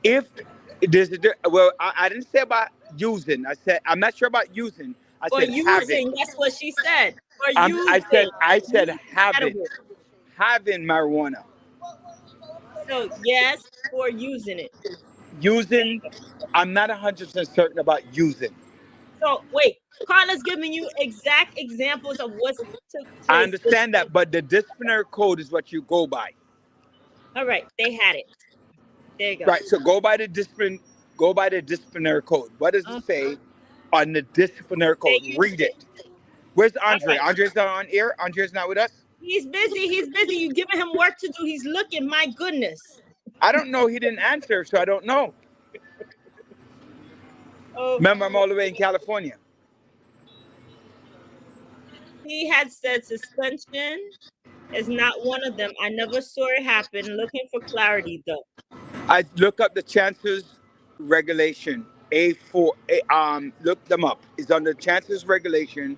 If there's well, I didn't say about using. I said I'm not sure about using. I Or said using, having. that's what she said. Or I said having edible. having marijuana. So yes, for using it. Using, I'm not 100% certain about using. So wait, Carla's giving you exact examples of what took place. I understand that, but the disciplinary code is what you go by. All right, they had it. There you go. Right. So go by the disciplinary code. What does it say on the disciplinary code? Read it. Where's Andre? Right. Andre's not on air. Andre's not with us. He's busy. You're giving him work to do. He's looking. My goodness. I don't know. He didn't answer, so I don't know. Oh, Remember, I'm all the way in California. he had said suspension is not one of them. I never saw it happen. Looking for clarity, though. I look up the Chancellor's regulation. Look them up. It's under Chancellor's regulation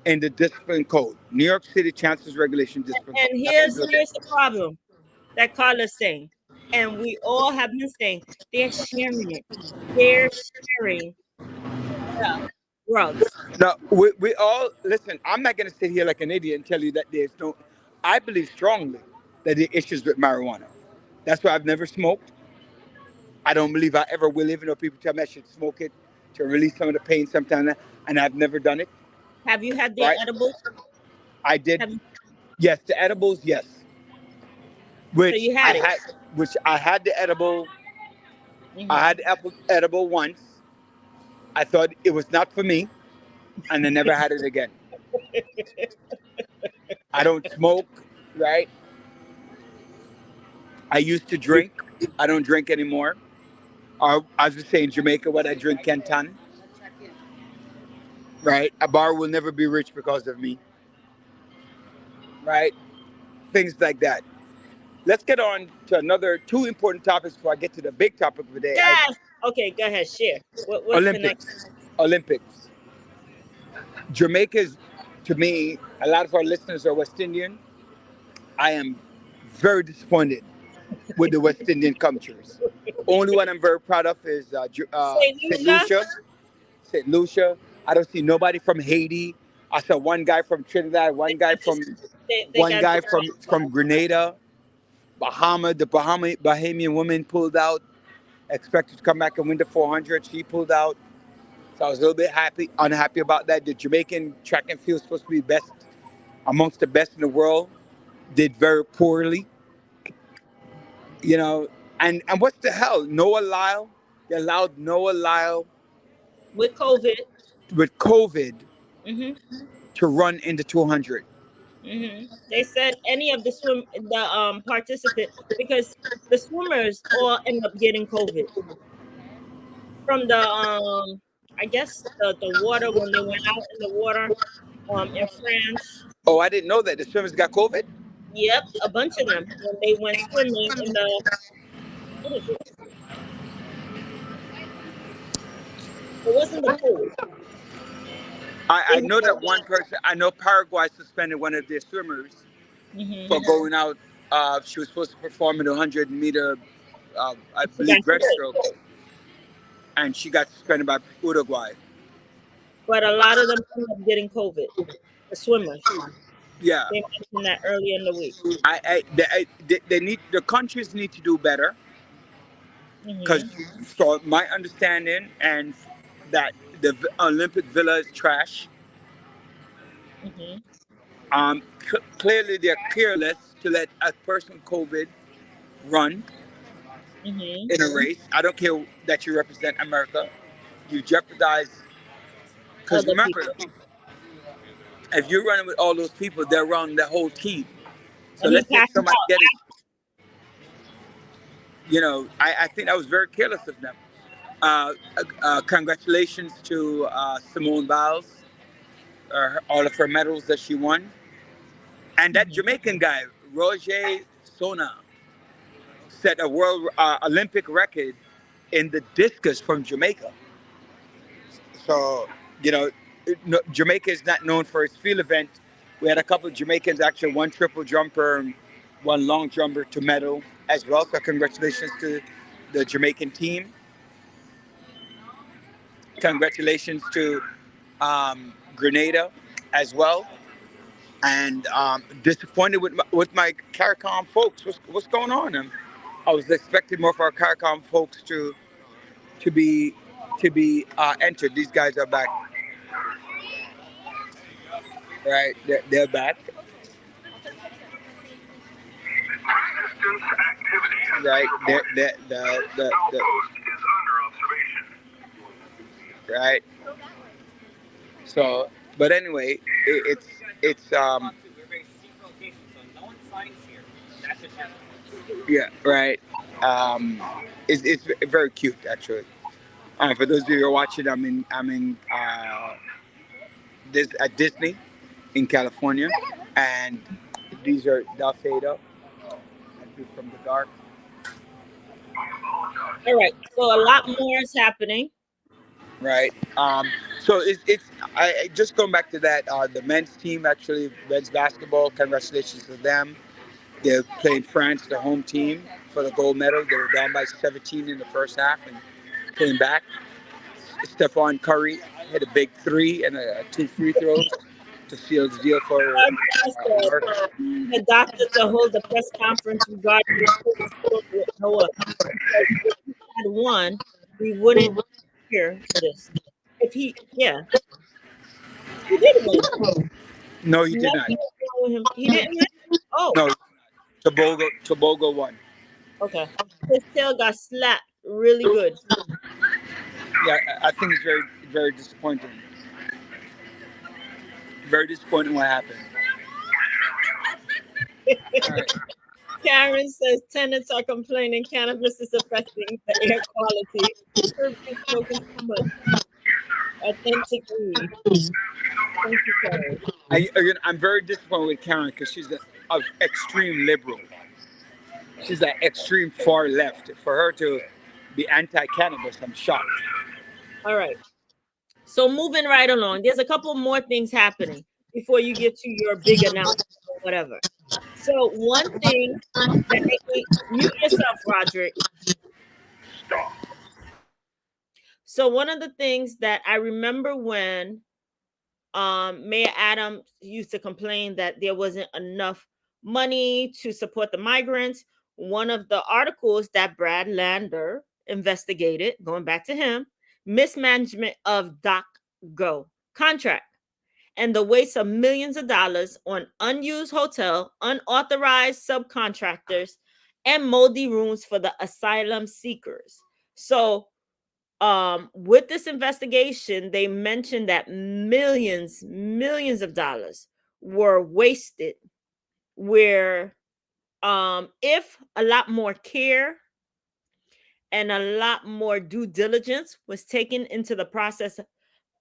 in the discipline code. New York City Chancellor's regulation discipline And code. here's the problem that Carla's saying, and we all have been saying, they're sharing it. They're sharing drugs. Now, we all, listen, I'm not going to sit here like an idiot and tell you that there's no, I believe strongly that there are issues with marijuana. That's why I've never smoked. I don't believe I ever will, even though people tell me I should smoke it to release some of the pain sometimes, and I've never done it. Have you had the Right. edibles? I did. Yes, the edibles, yes. Which So you had it. I had the edible. Mhm. I had the edible once. I thought it was not for me, and I never had it again. I don't smoke, right? I used to drink. I don't drink anymore. Or, as we say in Jamaica, what I drink Kenton. Right? A bar will never be rich because of me. Right? Things like that. Let's get on to another two important topics before I get to the big topic of the day. Yes. Okay, go ahead. Share. What's the next? Olympics. Jamaica is, to me, a lot of our listeners are West Indian. I am very disappointed with the West Indian cultures. Only one I'm very proud of is St. Lucia. St. Lucia. I don't see nobody from Haiti. I saw one guy from Trinidad, one guy from Grenada, the Bahamian woman pulled out, expected to come back and win the 400. She pulled out. So I was a little bit unhappy about that. The Jamaican track and field supposed to be best, amongst the best in the world, did very poorly. You know, and what's the hell? Noah Lyle, they allowed Noah Lyle with COVID to run into 200. They said any of the participant, because the swimmers all end up getting COVID from the I guess the water when they went out in the water in France. Oh, I didn't know that the swimmers got COVID. Yep, a bunch of them when they went swimming in What is it? It wasn't the pool. I know that one person. I know Paraguay suspended one of their swimmers for going out. She was supposed to perform in the 100-meter, I She got believe, sick. breaststroke, and she got suspended by Uruguay. But a lot of them end up getting COVID. The swimmers. Yeah, They mentioned that earlier in the week. they need, the countries need to do better, because Mm-hmm. for my understanding, and that the Olympic Villa is trash. Mm-hmm. Clearly they're careless to let a person with COVID run Mm-hmm. in a race. I don't care that you represent America. You jeopardize, because Other remember, people. if you're running with all those people, they're running the whole team. So And he let's say passed somebody out. get it. I think that was very careless of them. Congratulations to Simone Biles, all of her medals that she won. And that Mm-hmm. Jamaican guy, Roger Sona, set a world Olympic record in the discus from Jamaica. So, you know, Jamaica is not known for its field event. We had a couple of Jamaicans, actually, one triple jumper and one long jumper to medal as well. So, congratulations to the Jamaican team. Congratulations to Grenada as well. And disappointed with my CARICOM folks. What's going on? I was expecting more for our CARICOM folks to be entered. These guys are back, right? They're back, Resistance activity has right? been reported. The Outpost is under observation. right. So, but anyway, it's yeah, right. Um, it's very cute actually. For those of you who are watching, I'm in this at Disney in California, and these are Darth Vader from the dark. All right. So a lot more is happening. Right. So it's just going back to that. The men's team, actually, men's basketball. Congratulations to them. They're playing France, the home team, for the gold medal. They were down by 17 in the first half and came back. Stephon Curry hit a big three and two free throws to seal the deal for I said America. the doctor to hold a press conference regarding the story with Noah, because if he had won, we wouldn't hear this. If he, yeah, he did win. No, he did not. Nothing was wrong with him. He didn't win. Oh, No, Tobago won. okay. His tail got slapped really good. Yeah, I think it's very, very disappointing. Very disappointing what happened. All right. Karen says tenants are complaining cannabis is affecting the air quality. Herb is smoking too much authentic weed. Thank you, Karen. I'm very disappointed with Karen because she's an extreme liberal. She's an extreme far left. For her to be anti-cannabis, I'm shocked. All right. So moving right along, there's a couple more things happening before you get to your big announcement or whatever. So one thing that mute yourself, Roderick. Stop. So one of the things that I remember when Mayor Adams used to complain that there wasn't enough money to support the migrants. One of the articles that Brad Lander investigated, going back to him, mismanagement of DocGo contract and the waste of millions of dollars on unused hotel, unauthorized subcontractors, and moldy rooms for the asylum seekers. So with this investigation, they mentioned that millions of dollars were wasted, where if a lot more care and a lot more due diligence was taken into the process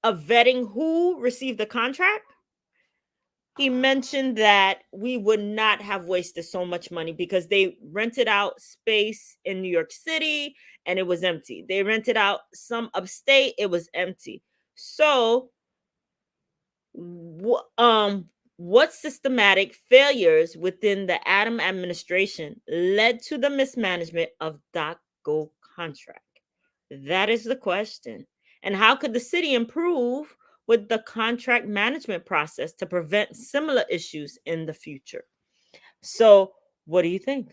of vetting who received the contract, he mentioned that we would not have wasted so much money because they rented out space in New York City and it was empty. They rented out some upstate, it was empty. So, what systematic failures within the Adam administration led to the mismanagement of DocGo contract? That is the question. And how could the city improve with the contract management process to prevent similar issues in the future? So, what do you think?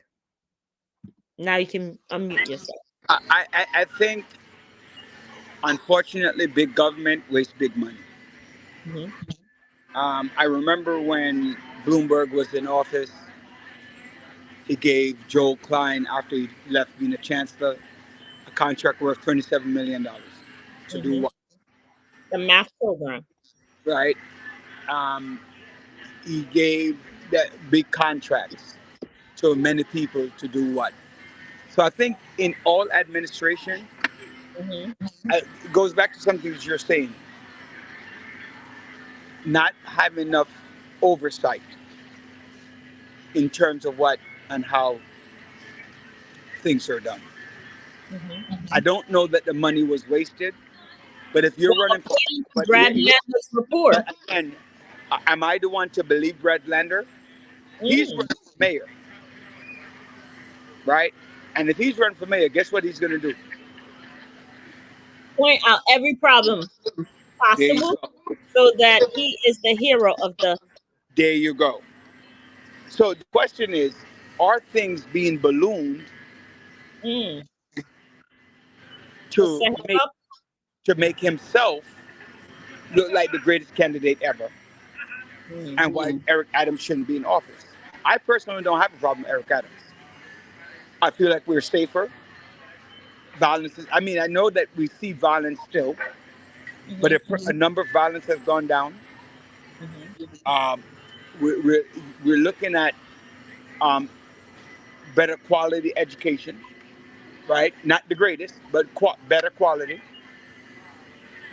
Now you can unmute yourself. I think, unfortunately, big government wastes big money. Mhm. I remember when Bloomberg was in office, he gave Joe Klein, after he left being a chancellor, a contract worth $27 million to do Mhm. what? The math program. Right? Um, he gave that big contracts to many people to do what? So I think in all administration, Mhm. it goes back to something that you're saying, not having enough oversight in terms of what and how things are done. Mhm. I don't know that the money was wasted, but if you're Well, running for, according to but Brad Landler's report, and am I the one to believe Brad Lander? He's mm, running for mayor, right? And if he's running for mayor, guess what he's going to do? point out every problem There you possible go. so that he is the hero of the There you go. So the question is, are things being ballooned mm, to to set him make up. to make himself look like the greatest candidate ever, Mm, and why Eric Adams shouldn't be in office? I personally don't have a problem with Eric Adams. I feel like we're safer. Violence is, I mean, I know that we see violence still, but mhm, a number of violence has gone down. mhm. Um, we're looking at um, better quality education, right? Not the greatest, but better quality.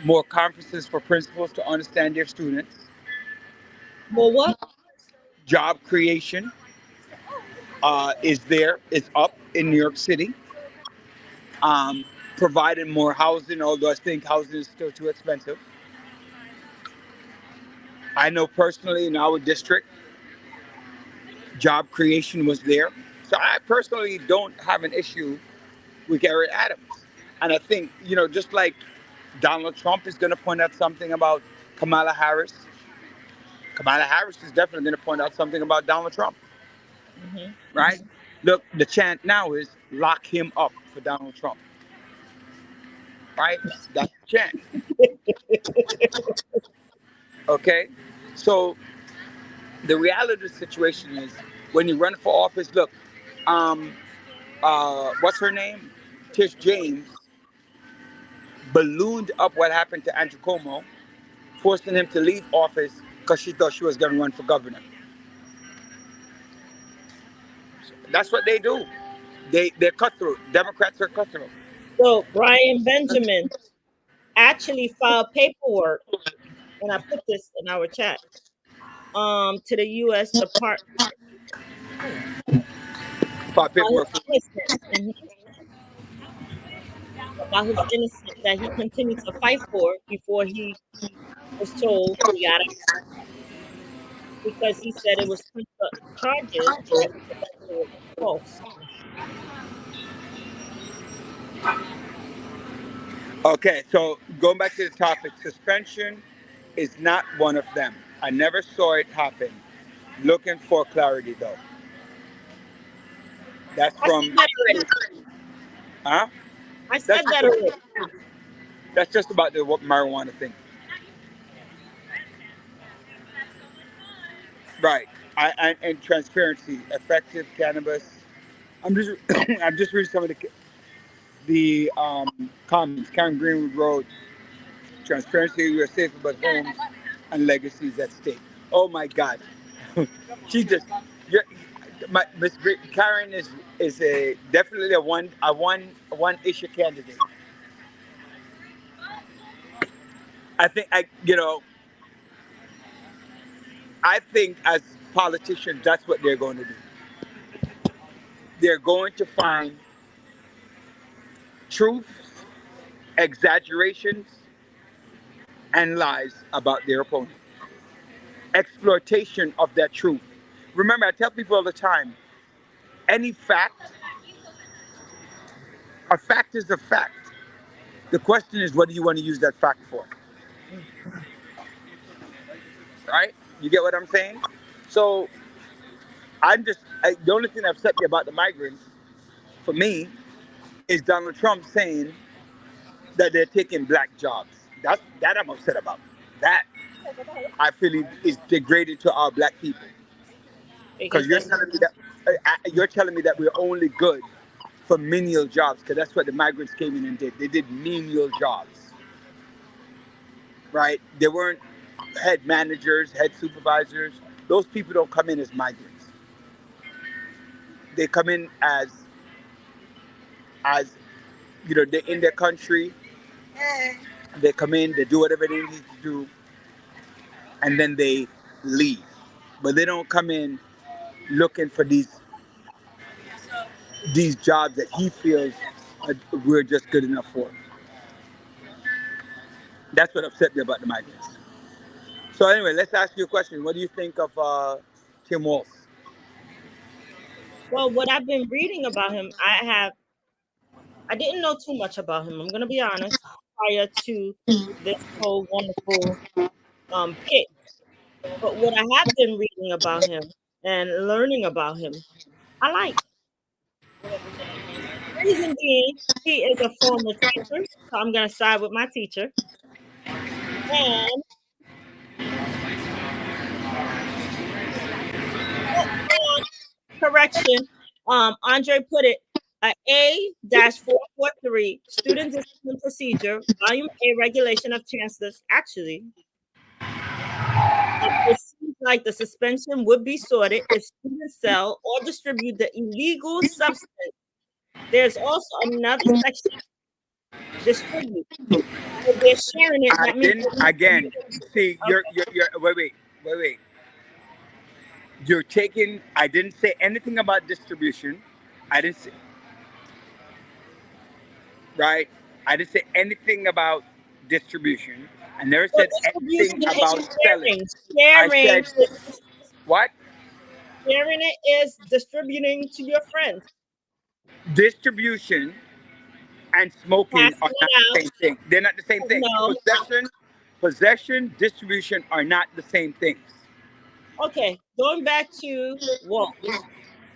More conferences for principals to understand their students. Well, what? Job creation is up in New York City. Um, Providing more housing, although I think housing is still too expensive. I know personally in our district, job creation was there. So I personally don't have an issue with Eric Adams. And I think, just like Donald Trump is going to point out something about Kamala Harris, Kamala Harris is definitely going to point out something about Donald Trump, Mhm. right? Look, the chant now is lock him up for Donald Trump, right? That's the chant. Okay? So the reality of the situation is when you run for office, look, um, what's her name? Tish James ballooned up what happened to Andrew Cuomo, forcing him to leave office because she thought she was going to run for governor. That's what they do. They're cutthroat. Democrats are cutthroat. So Brian Benjamin actually filed paperwork, and I put this in our chat. To the U.S. Department Fought about his paperwork. innocence. About his innocence that he continued to fight for before he was told he got out because he said it was charges that were false. Okay, so going back to the topic, suspension is not one of them. I never saw it happen. Looking for clarity though. That's I said from, that already. huh? I That's said that already. that's just about the marijuana thing, right? And transparency, effective cannabis. I'm just I'm just reading some of the comments. Karen Greenwood wrote, "Transparency, we are safer, but homes and legacies at stake." Oh my God, she just, you're, Miss Karen is a definitely a one issue candidate. I think I think as politicians, that's what they're going to do. They're going to find truths, exaggerations, and lies about their opponent. Exploitation of that truth. Remember, I tell people all the time, any fact, a fact is a fact. The question is, what do you want to use that fact for? Right? You get what I'm saying? So the only thing that upset me about the migrants, for me, is Donald Trump saying that they're taking black jobs. That I'm upset about. That I feel is degraded to our black people. Because Because that's you're telling me that we're only good for menial jobs, because that's what the migrants came in and did. They did menial jobs, right? They weren't head managers, head supervisors. Those people don't come in as migrants. They come in as they're in their country. They come in, they do whatever they need to do, and then they leave. But they don't come in looking for these jobs that he feels we're just good enough for. That's what upset me about the migrants. So anyway, let's ask you a question. What do you think of Tim Walz? well, what I've been reading about him, I didn't know too much about him. I'm gonna be honest. Prior to this whole wonderful pick, but what I have been reading about him and learning about him, I like. Reason being, he is a former teacher, so I'm gonna side with my teacher. And correction, Andre put it a A-443 student discipline procedure, volume A regulation of chancellors. Actually, it seems like the suspension would be sorted if students sell or distribute the illegal substance. There's also another section, distribute. If they're sharing it, I that means didn't again. See, you're wait. You're taking. I didn't say anything about distribution. I didn't say right. I didn't say anything about distribution. I never well, said anything distribution about is selling. sharing. I Sharing, said what? sharing it is distributing to your friends, Distribution and smoking passing are not it the same thing. They're not the same out. thing. No. Possession, distribution are not the same things. Okay, going back to Waltz,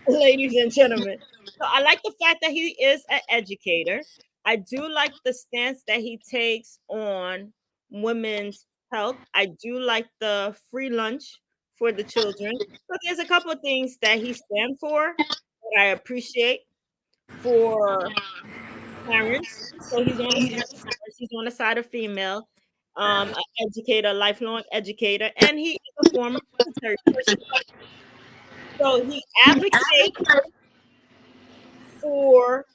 ladies and gentlemen. So I like the fact that he is an educator. I do like the stance that he takes on women's health. I do like the free lunch for the children. So there's a couple of things that he stands for that I appreciate for parents. So he's on the side of parents, he's on the side of female, an educator, lifelong educator, and he is a former military person. So he advocates for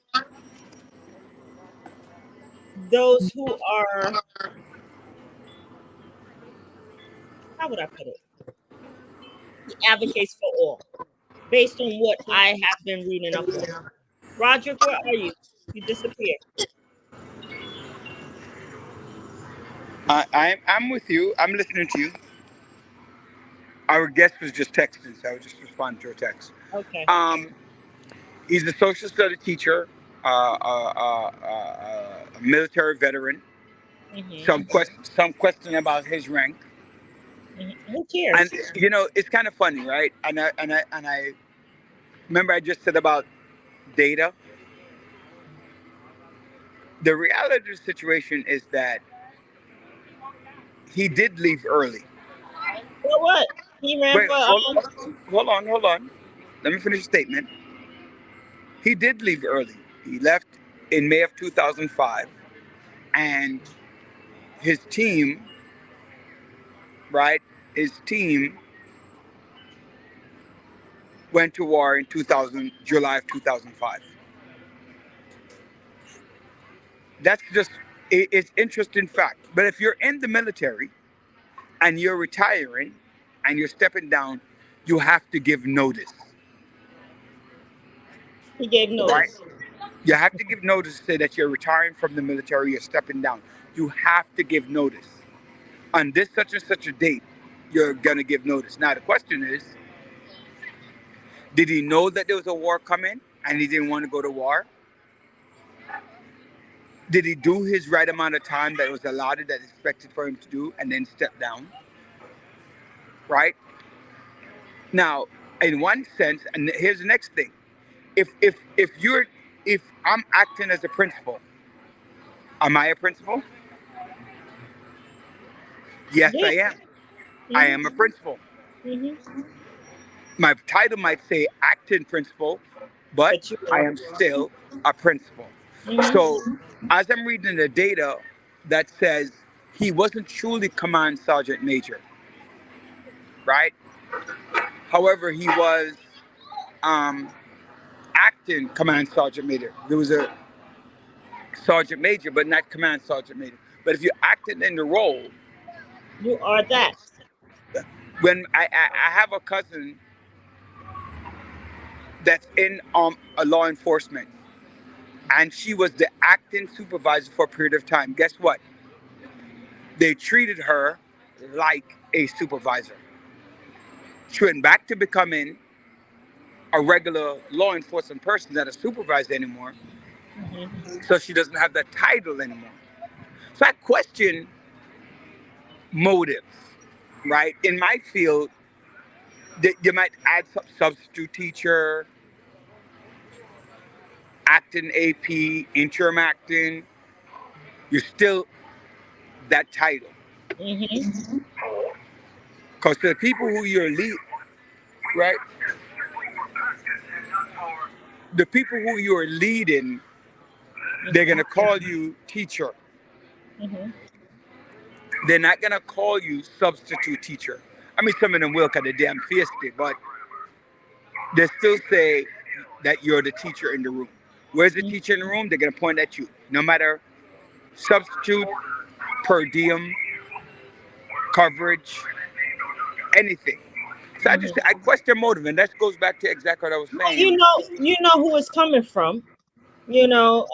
those who are, how would I put it? He advocates for all, based on what I have been reading up on. Roderick, where are you? You disappeared. I'm with you. I'm listening to you. Our guest was just texting, so I was just responding to her text. Okay. He's a social studies teacher, a military veteran. Mm-hmm. Some question about his rank, Mm-hmm. Who and cares? it's kind of funny, right? And I remember I just said about data. The reality of the situation is that he did leave early. So what? He ran Wait, for hold on. Let me finish the statement. He did leave early. He left in May of 2005, and his team, right? His team went to war in July of 2005. That's just it's interesting fact. But if you're in the military and you're retiring and you're stepping down, you have to give notice. He gave notice. Right? You have to give notice to say that you're retiring from the military, you're stepping down. You have to give notice. On this such and such a date, you're going to give notice. Now, the question is, did he know that there was a war coming and he didn't want to go to war? Did he do his right amount of time that was allotted, that expected for him to do, and then step down? Right? Now, in one sense, and here's the next thing. If I'm acting as a principal, am I a principal? Yes, Yeah. I am. I am a principal. Mm-hmm. My title might say acting principal, but you I are. am still a principal. Mhm. So as I'm reading the data that says he wasn't truly command sergeant major, right? However, he was acting command sergeant major. There was a sergeant major, but not command sergeant major. But if you're acting in the role, You are that. when I have a cousin that's in a law enforcement, and she was the acting supervisor for a period of time. Guess what? They treated her like a supervisor. She went back to becoming a regular law enforcement person, not a supervisor anymore. Mm-hmm. So she doesn't have that title anymore. So I question motives, right? In my field, you might add some substitute teacher, acting AP, interim acting. You're still that title. Mm-hmm. Because to the people who you're right? The people who you're leading, they're going to call you teacher. Mm-hmm. They're not going to call you substitute teacher. I mean, some of them will because they're damn feisty, but they still say that you're the teacher in the room. Where's the teacher in the room? They're going to point at you. No matter substitute, per diem, coverage, anything. So I question motive, and that goes back to exactly what I was saying. You know who it's coming from. You know,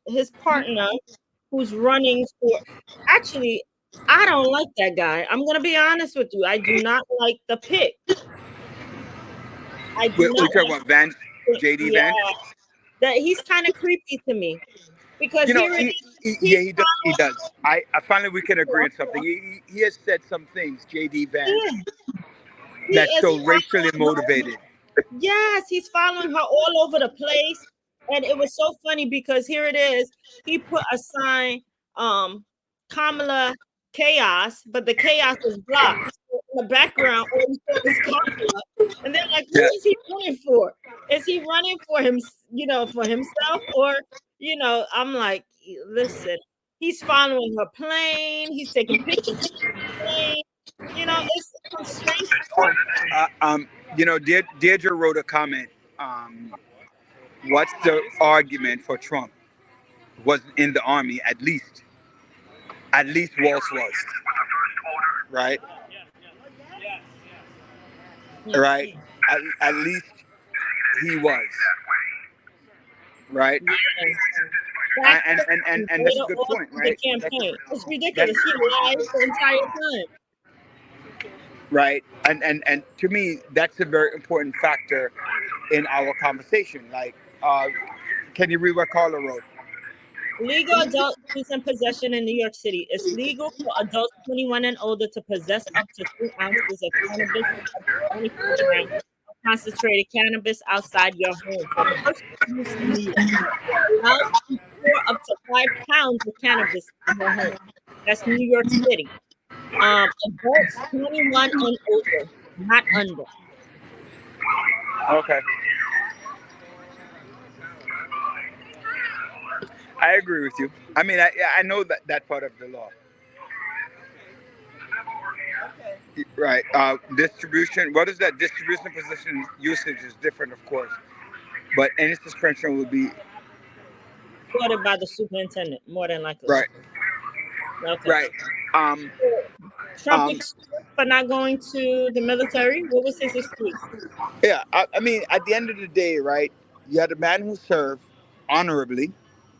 his partner who's running for. Actually, I don't like that guy. I'm gonna be honest with you. I do not like the pick. I do We're not. talking about Vance, JD Vance. That he's kind of creepy to me because You know, here it is. he does. He does. I finally we can agree on something. He has said some things, JD Vance, that's so racially motivated. Yes, he's following her all over the place, and it was so funny because here it is. He put a sign, Kamala Chaos, but the chaos is blocked. So in the background, all you saw is Kamala, and they're like, "Who is he running for? Is he running for him? You know, for himself, or you know?" I'm like, listen, he's following her plane. He's taking pictures of the plane. You know, it's some strange stuff. You know, Deirdre wrote a comment. What's the argument for Trump? Wasn't in the army, at least Walsh was, right? Right. At least he was, right? And that's a good point, right? The campaign. It's ridiculous. He lied the entire time. Right. And to me, that's a very important factor in our conversation. Like, can you read what Carla wrote? Legal adult use and possession in New York City. It's legal for adults 21 and older to possess up to 2 ounces of cannabis and 24 grams of concentrated cannabis outside your home. For personal use in New York, you're allowed to store up to 5 pounds of cannabis in your home. That's New York City. Adults 21 and older, not under. Okay. I agree with you. I mean, I know that part of the law. Right. Distribution. What is that? Distribution, possession, usage is different, of course. But any suspension will be ordered by the superintendent, more than likely. right. Okay. Right. Trump excused for not going to the military. What was his excuse? Yeah, I mean, at the end of the day, right? You had a man who served honorably.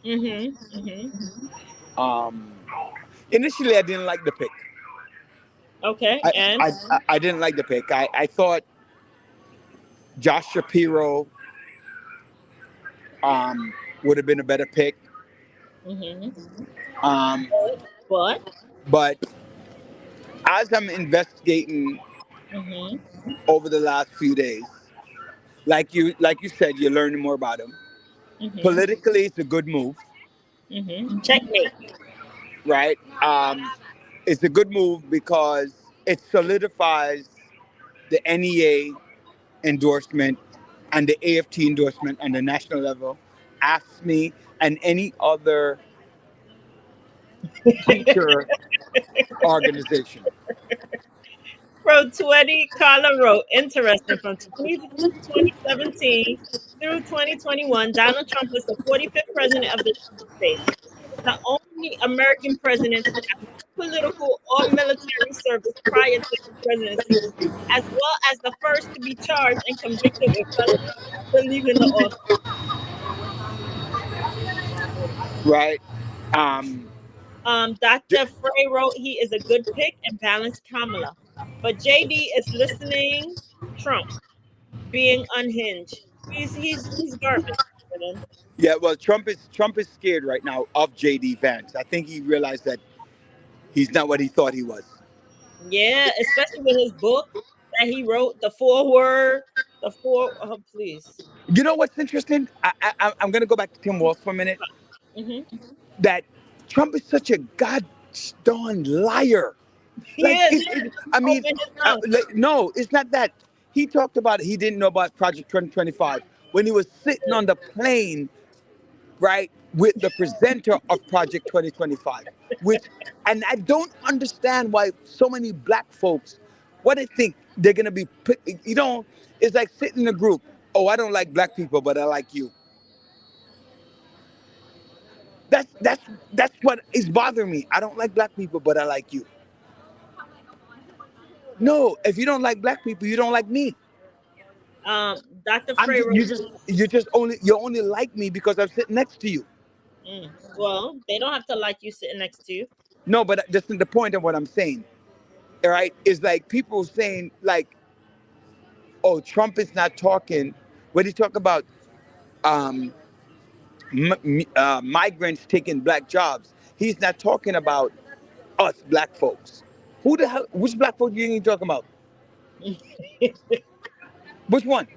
Mm-hmm. Mm-hmm. Um, Initially, I didn't like the pick. Okay, I and I didn't like the pick. I thought Josh Shapiro would have been a better pick. mm-hmm. Um, But but as I'm investigating mm-hmm. over the last few days, like you said, you're learning more about him. Mm-hmm. Politically, it's a good move, Mm-hmm. Checkmate. right? It's a good move because it solidifies the NEA endorsement and the AFT endorsement on the national level, AFSCME, and any other teacher organization. Wrote 20, Carla wrote, interesting, from 2017 through 2021, Donald Trump was the 45th president of the United States, the only American president to have no political or military service prior to his presidency, as well as the first to be charged and convicted with felony after leaving the office. Right? Um, Dr. Frey wrote, he is a good pick and balanced Kamala. But JD is listening Trump being unhinged. He's garbage. Man. yeah, well, Trump is scared right now of JD Vance. I think he realized that he's not what he thought he was. Yeah, especially with his book that he wrote, the foreword, the four. Oh, please. You know what's interesting? I'm going to go back to Tim Walz for a minute. Mm-hmm. That Trump is such a god darn liar. He Like, is. I mean, Open his mouth. no, it's not that. He talked about he didn't know about Project 2025 when he was sitting on the plane, right, with the presenter of Project 2025. And I don't understand why so many black folks, what they think they're gonna be, it's like sitting in a group. Oh, I don't like black people, but I like you. That's what is bothering me. I don't like black people, but I like you. No, if you don't like black people, you don't like me. Dr. Frey wrote. You only like me because I'm sitting next to you. Well, they don't have to like you sitting next to you. No, but just the point of what I'm saying, all right, is like people saying like, oh, Trump is not talking. When he talk about um, migrants taking black jobs, he's not talking about us black folks. Who the hell? Which black folks you ain't talking about? Which one?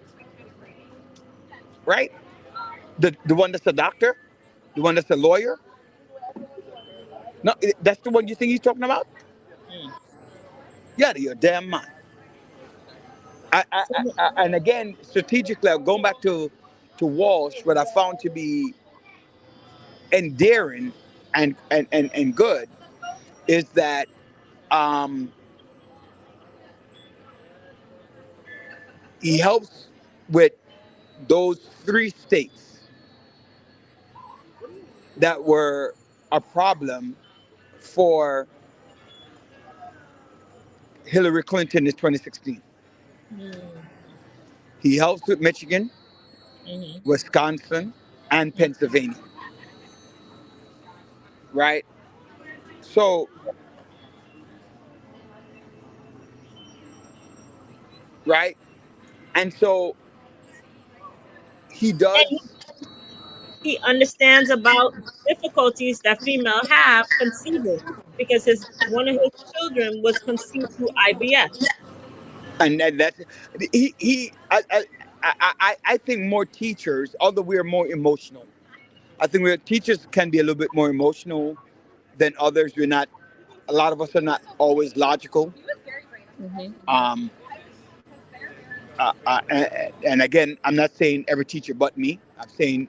Right? The one that's a doctor, the one that's a lawyer. No, that's the one you think he's talking about. Yeah, your damn mind. And again, strategically, going back to Walsh, what I found to be endearing and good is that he helps with those 3 states that were a problem for Hillary Clinton in 2016. He helps with Michigan, Wisconsin, and Pennsylvania. Right? So, right? And so he does. He understands about difficulties that female have conceiving because one of his children was conceived through IVF. And that's I think more teachers, although we are more emotional, I think teachers can be a little bit more emotional than others. A lot of us are not always logical. And again, I'm not saying every teacher but me. I'm saying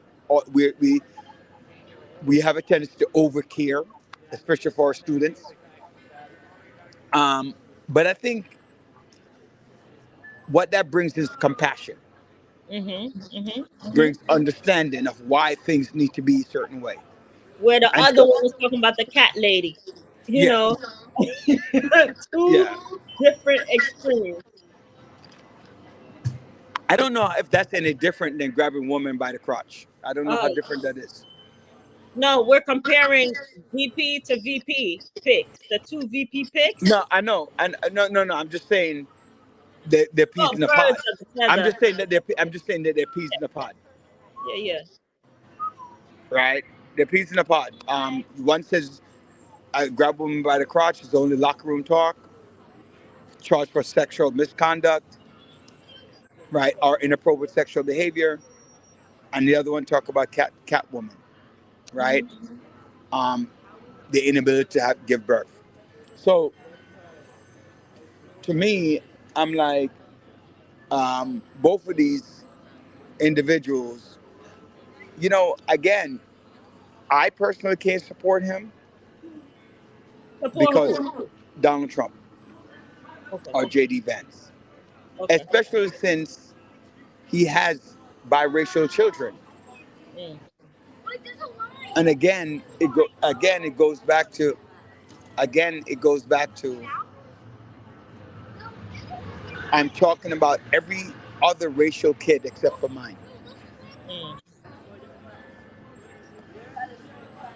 we have a tendency to overcare, especially for our students. But I think what that brings is compassion. Brings understanding of why things need to be a certain way. Where the other one was talking about the cat lady, you know, Two Yeah. different extremes. I don't know if that's any different than grabbing a woman by the crotch. I don't know how Uh, different that is. no, we're comparing VP to VP picks. The two VP picks. No, I know. No. I'm just saying that they're peas Oh, in the birds pod. of the feather. I'm just saying that they're peas in the pod, Yeah. right? They're peas in the pod. One says I grab a woman by the crotch is only locker room talk, charged for sexual misconduct, right, or inappropriate sexual behavior, and the other one talk about cat woman, right? Mhm. The inability to give birth. So to me, I'm like, both of these individuals, again, I personally can't support him Support because who? Donald Trump Okay. or JD Vance, Okay. especially since he has biracial children. Mm. And it goes back to I'm talking about every other racial kid except for mine. Mm.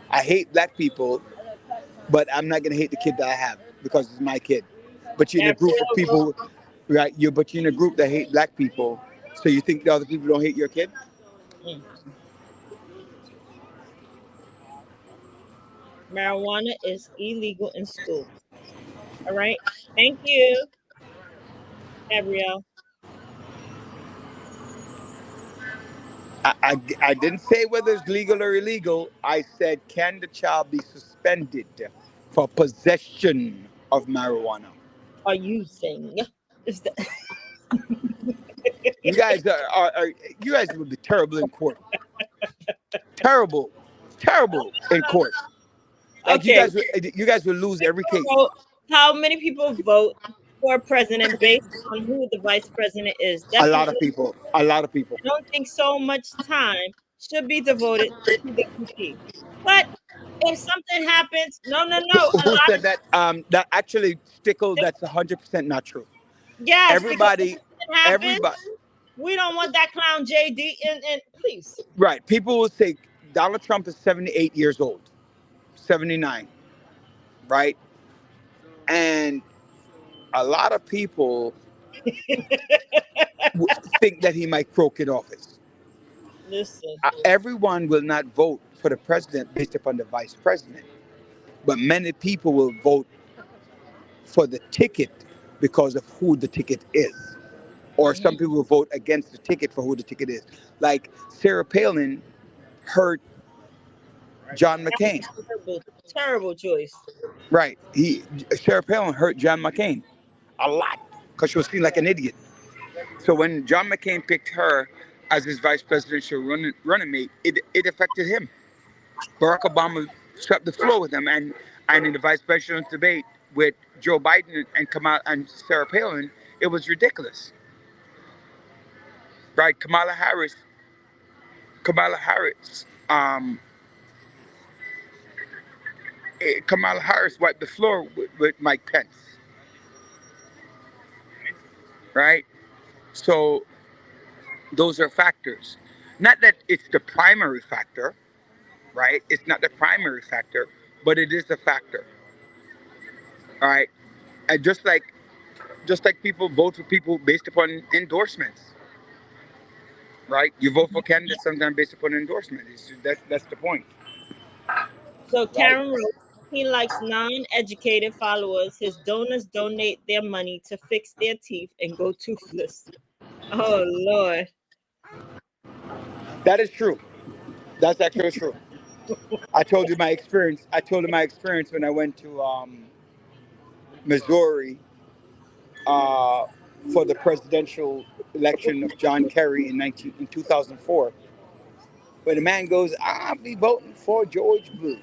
I hate black people, but I'm not gonna hate the kid that I have because it's my kid. But you're in a group of Gabrielle people, right? But you're in a group that hate black people. So you think the other people don't hate your kid? Mm. Marijuana is illegal in schools. All right. Thank you, Gabrielle. I didn't say whether it's legal or illegal. I said, can the child be suspended for possession of marijuana? Are using? Is the You guys you guys would be terrible in court. Terrible, terrible in court. Like okay? you guys will lose every case. How many people vote for president based on who the vice president is? A lot of Definitely, people. A lot of people. I don't think so much time should be devoted to the VP. But if something happens, no. A Who lot said of that? That actually, Stickle. That's 100% not true. yes, because if Everybody, something happens, everybody. we don't want that clown JD. And please, Right. People will say Donald Trump is 78 years old, 79. Right. And a lot of people think that he might croak in office. listen. Everyone will not vote for the president based upon the vice president, but many people will vote for the ticket because of who the ticket is. Or some people will vote against the ticket for who the ticket is. Like Sarah Palin hurt John McCain. Terrible choice. Right. Sarah Palin hurt John McCain a lot because she was seen like an idiot. So when John McCain picked her as his vice presidential running mate, it affected him. Barack Obama swept the floor with him, and in the vice presidential debate with Joe Biden and Kamala and Sarah Palin, it was ridiculous. Right? Kamala Harris, um, Kamala Harris wiped the floor with Mike Pence. Right? So those are factors. Not that it's the primary factor, right? It's not the primary factor, but it is a factor. All right. And just like people vote for people based upon endorsements, right? You vote for candidates sometimes based upon endorsement. That's the point, So right? Karen wrote, he likes non-educated followers. His donors donate their money to fix their teeth and go toothless. Oh Lord. That is true. That's actually true. I told you my experience. I told you my experience when I went to Missouri for the presidential election of John Kerry in 2004. When the man goes, I'll be voting for George Bush.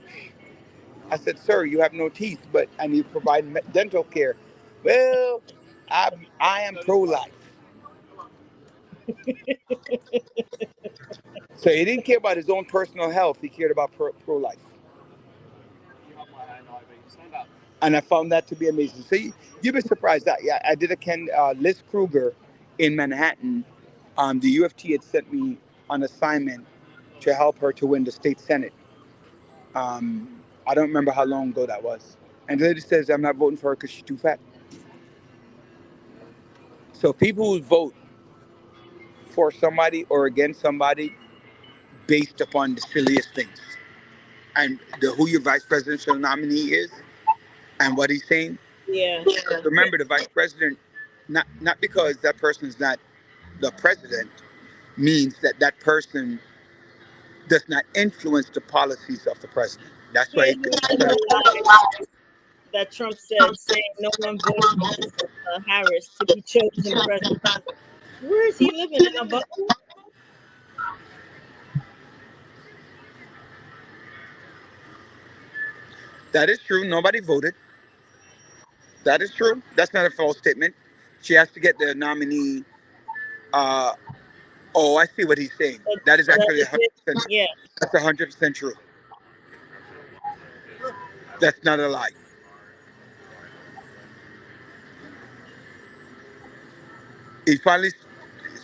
I said, sir, you have no teeth, but and you provide dental care. Well, I am pro-life. So he didn't care about his own personal health. He cared about pro-life. and I found that to be amazing. So you'd be surprised that I did Liz Kruger in Manhattan. The U of T had sent me on assignment to help her to win the state senate. I don't remember how long ago that was. And the lady says I'm not voting for her because she's too fat. So people who vote for somebody or against somebody based upon the silliest things, and who your vice presidential nominee is and what he's saying. Yeah. Remember, the vice president, not because that person is not the president, means that that person does not influence the policies of the president. That's why. That Trump said, saying no one voted for Harris to be chosen president. Where is he living, in a bubble? That is true. Nobody voted. That is true. That's not a false statement. She has to get the nominee. Oh, I see what he's saying. That is actually 100%. Yeah. That's 100% true. That's not a lie. He finally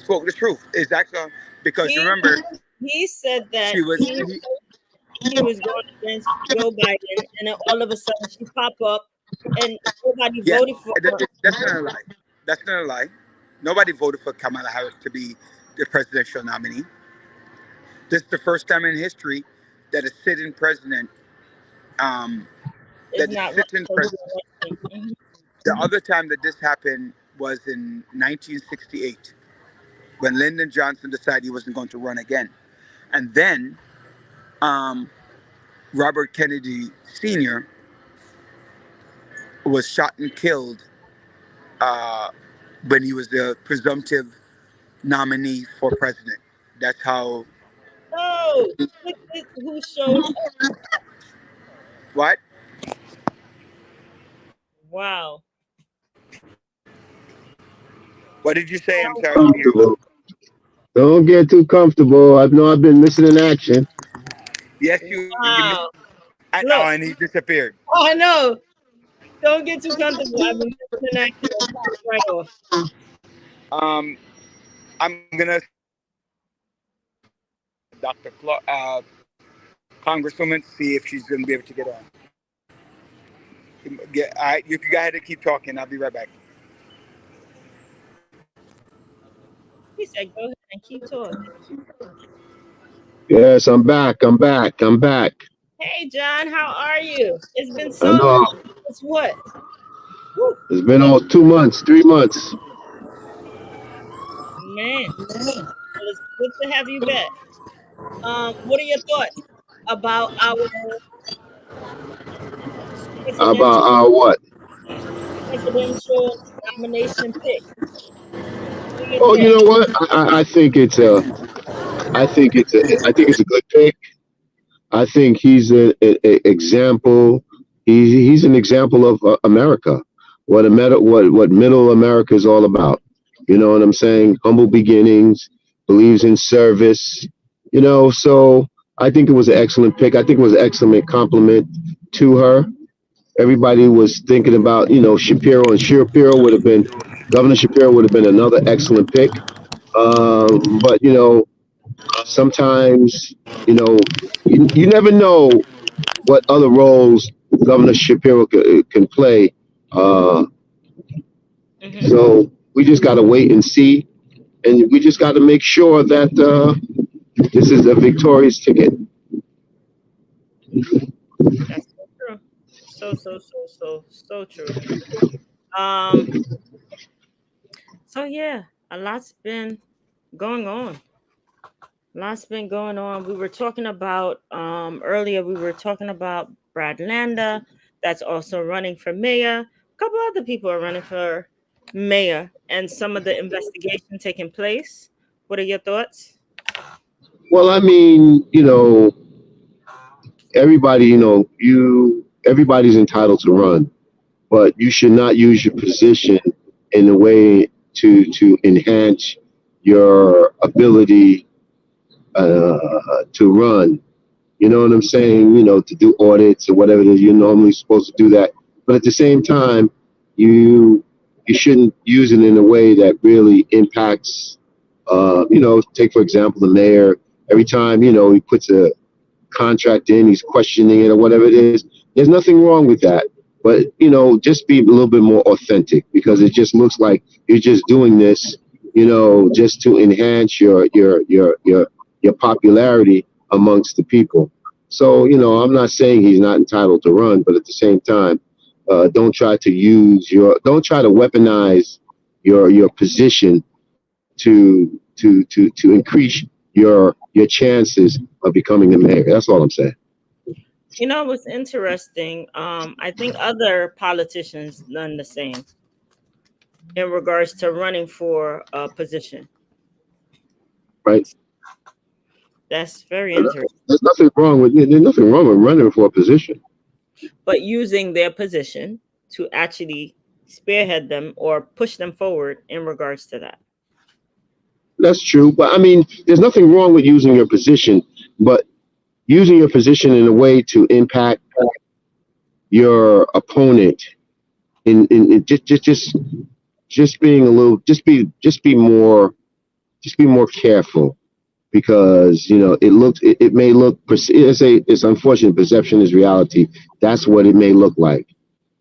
spoke the truth. It's actually because remember, he said that he was going against Joe Biden, and then all of a sudden she pop up, and nobody voted for her. That's not a lie. That's not a lie. Nobody voted for Kamala Harris to be the presidential nominee. This is the first time in history that a sitting president, The other time that this happened was in 1968, when Lyndon Johnson decided he wasn't going to run again, and then Robert Kennedy Sr. was shot and killed when he was the presumptive nominee for president. That's how. Oh, look at who showed up. What? Wow. What did you say? I'm sorry. Don't get too comfortable. I know I've been missing in action. Yes, Wow. And he disappeared. Oh, I know. Don't get too comfortable. I've been missing in action right off. I'm gonna Dr. Congresswoman, see if she's gonna be able to get on. Yeah, all right, you can go ahead and keep talking. I'll be right back. He said, "Go ahead and keep talking." Yes, I'm back. Hey, John, how are you? It's been so long. It's what? Woo. It's been 2 months, 3 months. Man, it's good to have you back. What are your thoughts about our what? Presidential nomination pick? Oh, you know what? I think it's a good pick. I think he's an example. He's an example of America. What middle America is all about. You know what I'm saying? Humble beginnings, believes in service. You know, so I think it was an excellent pick. I think it was an excellent compliment to her. Everybody was thinking about, Shapiro, and Governor Shapiro would have been another excellent pick. But, sometimes, you never know what other roles Governor Shapiro can play. So we just got to wait and see. And we just got to make sure that this is a victorious ticket. That's so true. So true. So yeah, a lot's been going on. We were talking about earlier. We were talking about Brad Landa, that's also running for mayor. A couple other people are running for mayor, and some of the investigation taking place. What are your thoughts? Well, I mean, everybody, everybody's entitled to run, but you should not use your position in a way to enhance your ability to run. You know what I'm saying? To do audits or whatever it is, you're normally supposed to do that but at the same time, you shouldn't use it in a way that really impacts. Take for example the mayor. Every time he puts a contract in, he's questioning it or whatever it is. There's nothing wrong with that, but just be a little bit more authentic because it just looks like you're just doing this, just to enhance your popularity amongst the people. So I'm not saying he's not entitled to run, but at the same time, don't try to weaponize your position to increase your chances of becoming the mayor. That's all I'm saying. It was interesting. I think other politicians done the same in regards to running for a position. Right. That's very interesting. There's nothing wrong with running for a position. But using their position to actually spearhead them or push them forward in regards to that. That's true. But I mean, there's nothing wrong with using your position, but using your position in a way to impact your opponent in just being a little, be more careful, because it may look, it's unfortunate, perception is reality. That's what it may look like,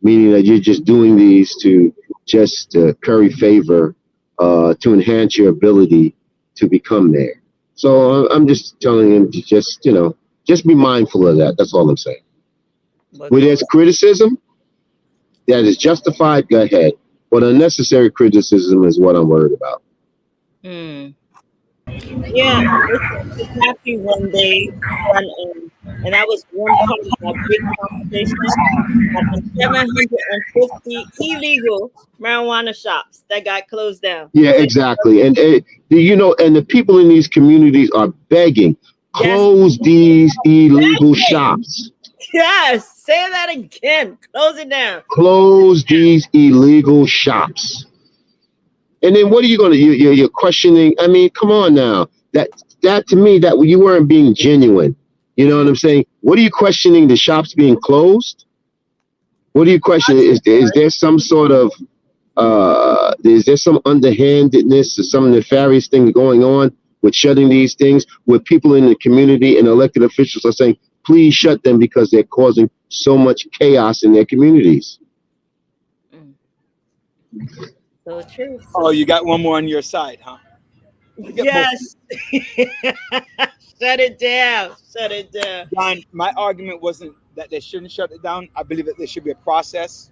meaning that you're just doing these to just curry favor, to enhance your ability to become there. So I'm just telling him to just be mindful of that. That's all I'm saying. Where there's criticism that is justified, go ahead. But unnecessary criticism is what I'm worried about. Yeah, it's happy when they run in, and that was one part of that big conversation of the 750 illegal marijuana shops that got closed down. Yeah, exactly. And and the people in these communities are begging, close these illegal shops. Yes, say that again. Close it down. Close these illegal shops. And then what are you going to, you're questioning? I mean, come on now. That to me, that you weren't being genuine. You know what I'm saying? What are you questioning? The shops being closed? What are you questioning? Is there some sort of, is there some underhandedness or some nefarious thing going on with shutting these things, where people in the community and elected officials are saying, please shut them because they're causing so much chaos in their communities? So true. Oh, you got one more on your side, huh? Yes. Shut it down. Shut it down. Don, my argument wasn't that they shouldn't shut it down. I believe that there should be a process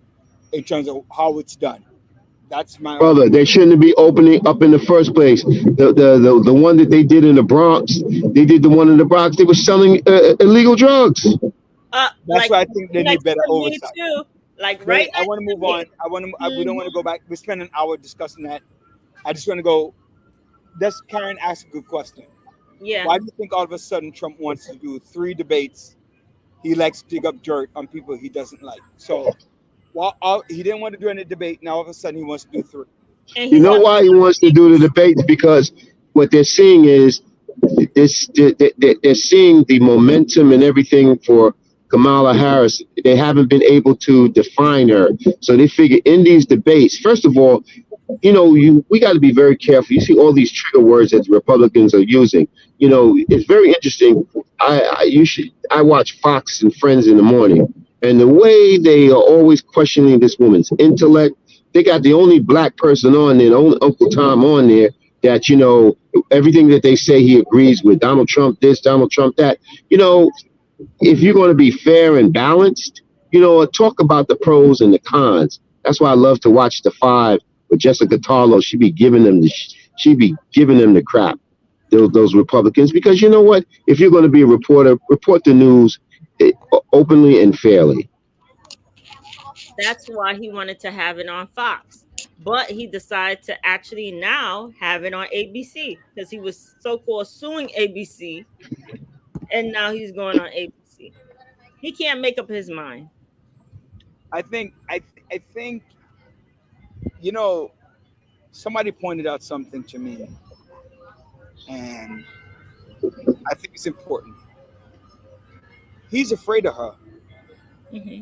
in terms of how it's done. That's my brother. They shouldn't be opening up in the first place. The one that they did in the Bronx, they did the one in the Bronx. They were selling illegal drugs. That's why I think they need better oversight. Too. Like right. I want to move on. We don't want to go back. We spent an hour discussing that. I just want to go. Does Karen ask a good question? Yeah. Why do you think all of a sudden Trump wants to do 3 debates? He likes to dig up dirt on people he doesn't like. So, he didn't want to do any debate. Now all of a sudden he wants to do 3. You know why he wants to do the debates? Because what they're seeing is they're seeing the momentum and everything for Kamala Harris. They haven't been able to define her. So they figure in these debates, first of all, we got to be very careful. You see all these trigger words that the Republicans are using. It's very interesting. I watch Fox and Friends in the morning, and the way they are always questioning this woman's intellect. They got the only black person on there, the only Uncle Tom on there that, everything that they say he agrees with. Donald Trump this, Donald Trump that. If you're going to be fair and balanced, talk about the pros and the cons. That's why I love to watch The Five with Jessica Tarlow. She'd be giving them the crap, those Republicans, because you know what? If you're going to be a reporter, report the news openly and fairly. That's why he wanted to have it on Fox, but he decided to actually now have it on ABC because he was so-called suing ABC, and now he's going on ABC. He can't make up his mind. I think somebody pointed out something to me, and I think it's important. He's afraid of her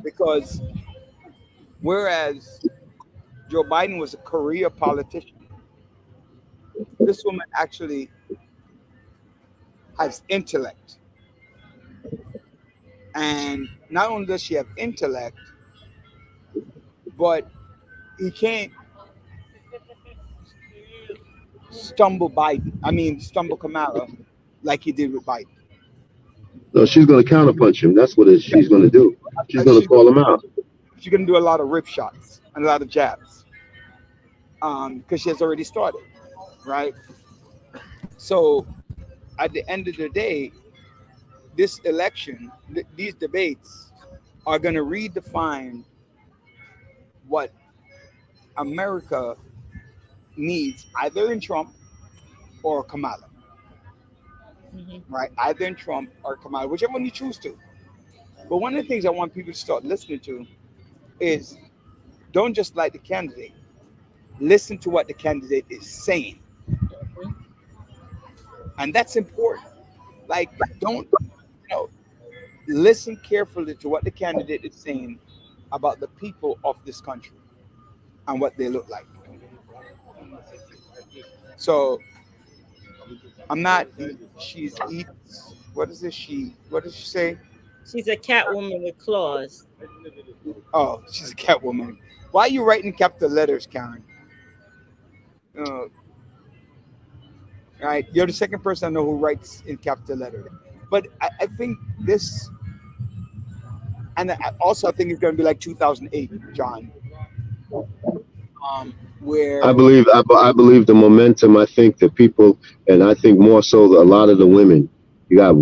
because Whereas Joe Biden was a career politician. This woman actually has intellect. And not only does she have intellect, but he can't stumble Kamala like he did with Biden. No, she's going to counterpunch him. That's what she's going to do. She's going to call him out. She's going to do a lot of rip shots and a lot of jabs because she has already started, right? So at the end of the day, this election, these debates are going to redefine what America needs, either in Trump or Kamala. Right? Either in Trump or Kamala, whichever one you choose to. But one of the things I want people to start listening to is don't just like the candidate. Listen to what the candidate is saying. And that's important. Like, don't, listen carefully to what the candidate is saying about the people of this country and what they look like. So I'm not, what does she say? She's a cat woman with claws. Oh, she's a cat woman. Why are you writing capital letters, Karen? Right, you're the second person I know who writes in capital letters. But I think this, and I think it's going to be like 2008, John. Where I believe the momentum. I think the people, and I think more so a lot of the women. You got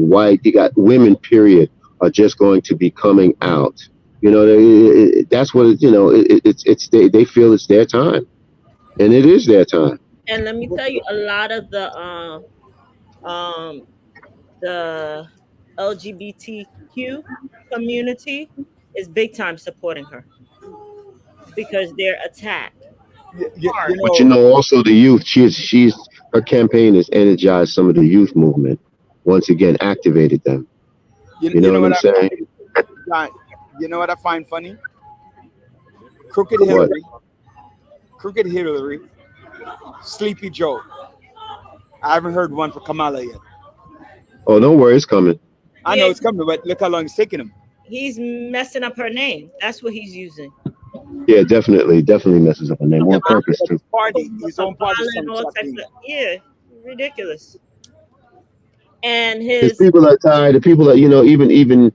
women. Period, are just going to be coming out. That's what it's. They feel it's their time, and it is their time. And let me tell you, a lot of the LGBTQ community is big time supporting her because they're attacked. But also the youth. Her campaign has energized some of the youth movement. Once again, activated them. You know what I'm saying? You know what I find funny? Crooked Hillary, Sleepy Joe. I haven't heard one for Kamala yet. Oh, don't worry, it's coming. I know it's coming, but look how long it's taking him. He's messing up her name. That's what he's using. Yeah, definitely messes up her name on purpose too. His own party. Yeah, ridiculous. And his people are tired. The people that even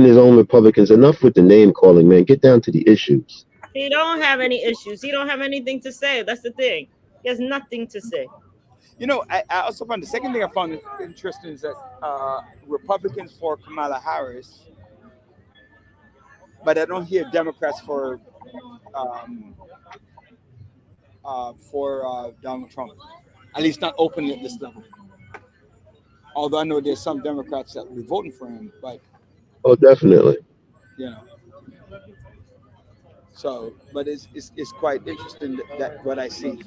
his own Republicans. Enough with the name calling, man. Get down to the issues. He don't have any issues. He don't have anything to say. That's the thing. He has nothing to say. I also found the second thing I found interesting is that Republicans for Kamala Harris, but I don't hear Democrats for Donald Trump. At least not openly at this level. Although I know there's some Democrats that will be voting for him, but definitely. So, but it's quite interesting that what I see.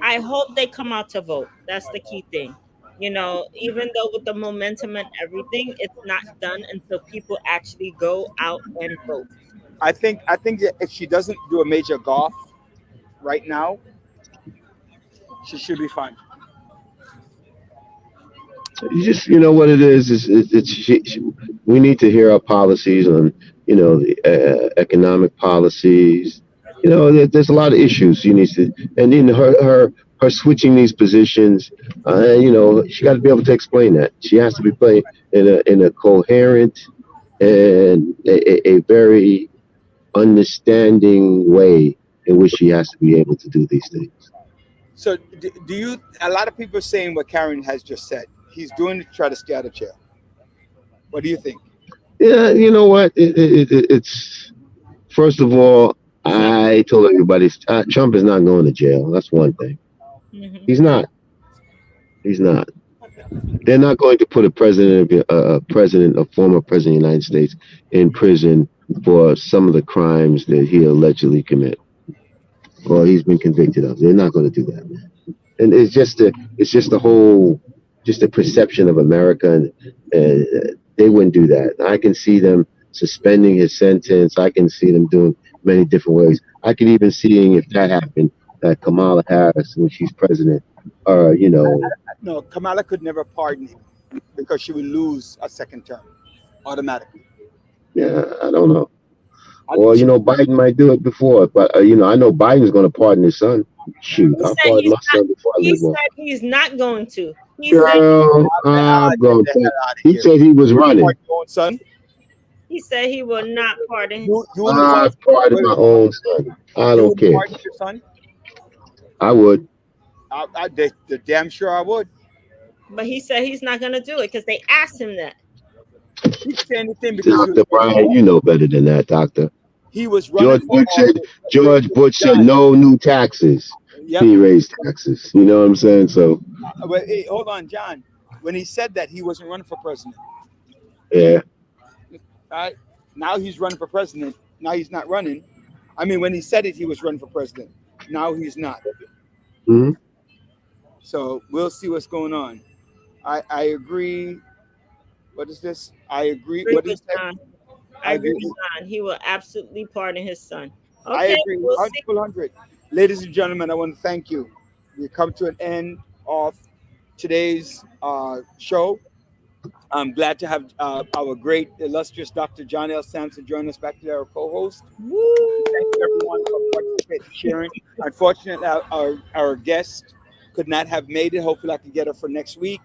I hope they come out to vote. That's the key thing. Even though with the momentum and everything, it's not done until people actually go out and vote. I think that if she doesn't do a major gaffe right now, she should be fine. What it is we need to hear our policies on the economic policies. There's a lot of issues she needs to, and her switching these positions. She got to be able to explain that. She has to be playing in a coherent and a very understanding way in which she has to be able to do these things. So a lot of people are saying what Karen has just said. He's doing to try to stay out of jail. What do you think? Yeah, you know what? It's first of all, I told everybody Trump is not going to jail. That's one thing. Mm-hmm. He's not. They're not going to put a former president of the United States in prison for some of the crimes that he allegedly committed or he's been convicted of. They're not going to do that, man. And it's just a perception of America, and they wouldn't do that. I can see them suspending his sentence. I can see them doing many different ways. I could even see if that happened, that Kamala Harris, when she's president, you know, No, Kamala could never pardon him because she would lose a second term automatically. yeah, I don't know. I Or, think you she, know, Biden might do it before, but, you know, I know Biden's going to pardon his son. Shoot, He I'll said pardon he's my not. son before I He live on. said he's not going to. He said Girl, I'm get going the to. hell out of He here. said he was running. Pardon your own son. he will not pardon him. You would I pardon my own son. I you don't would care. pardon your son. I would. The damn sure I would. But he said he's not going to do it because they asked him that. He didn't say anything because Dr. Brian, you know better than that, Doctor. he was running George Bush said no new taxes. Yep. He raised taxes. You know what I'm saying? So, But hey, hold on, John. When he said that, he wasn't running for president. yeah. All right. Now he's running for president. Now he's not running. I mean, when he said it, he was running for president. Now he's not. hmm So we'll see what's going on. I agree. What is this? I agree. Agree What did he with say? John. I agree with John. He will absolutely pardon his son. I Okay, agree. we'll see. 100. Ladies and gentlemen, I want to thank you. We come to an end of today's show. I'm glad to have our great, illustrious Dr. John L. Sampson join us back to our co-host. Thank you, everyone, for participating, sharing. Unfortunately, our guest could not have made it. Hopefully, I can get her for next week.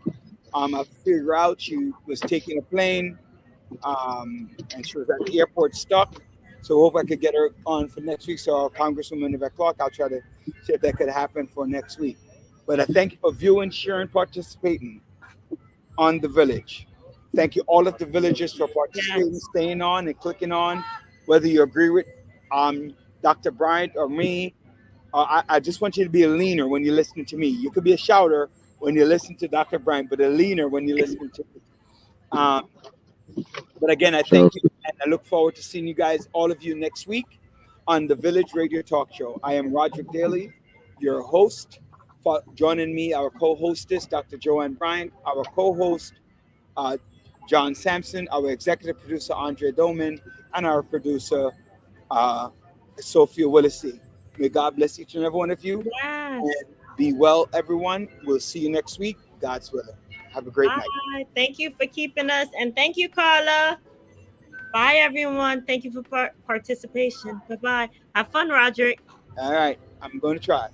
I figured out she was taking a plane, and she was at the airport stuck. So hope I could get her on for next week. So our Congresswoman Yvette Clarke, I'll try to see if that could happen for next week. But I thank you for viewing, sharing, participating on The Village. Thank you all of the villagers for participating, staying on and clicking on. Whether you agree with Dr. Bryant or me, I just want you to be a leaner when you listen to me. You could be a shouter when you listen to Dr. Bryant, but a leaner when you listen to me. But again, I thank you, and I look forward to seeing you guys, all of you, next week on the Village Radio Talk Show. I am Roderick Daly, your host. For joining me, our co-hostess, Dr. Joanne Bryant, our co-host, John Sampson, our executive producer, Andre Doman, and our producer, Sophia Willisey. May God bless each and every one of you. Yes. And be well, everyone. We'll see you next week. God's willing. Have a great night. Bye. Thank you for keeping us. And thank you, Carla. Bye, everyone. Thank you for participation. Bye-bye. Have fun, Roderick. All right. I'm going to try.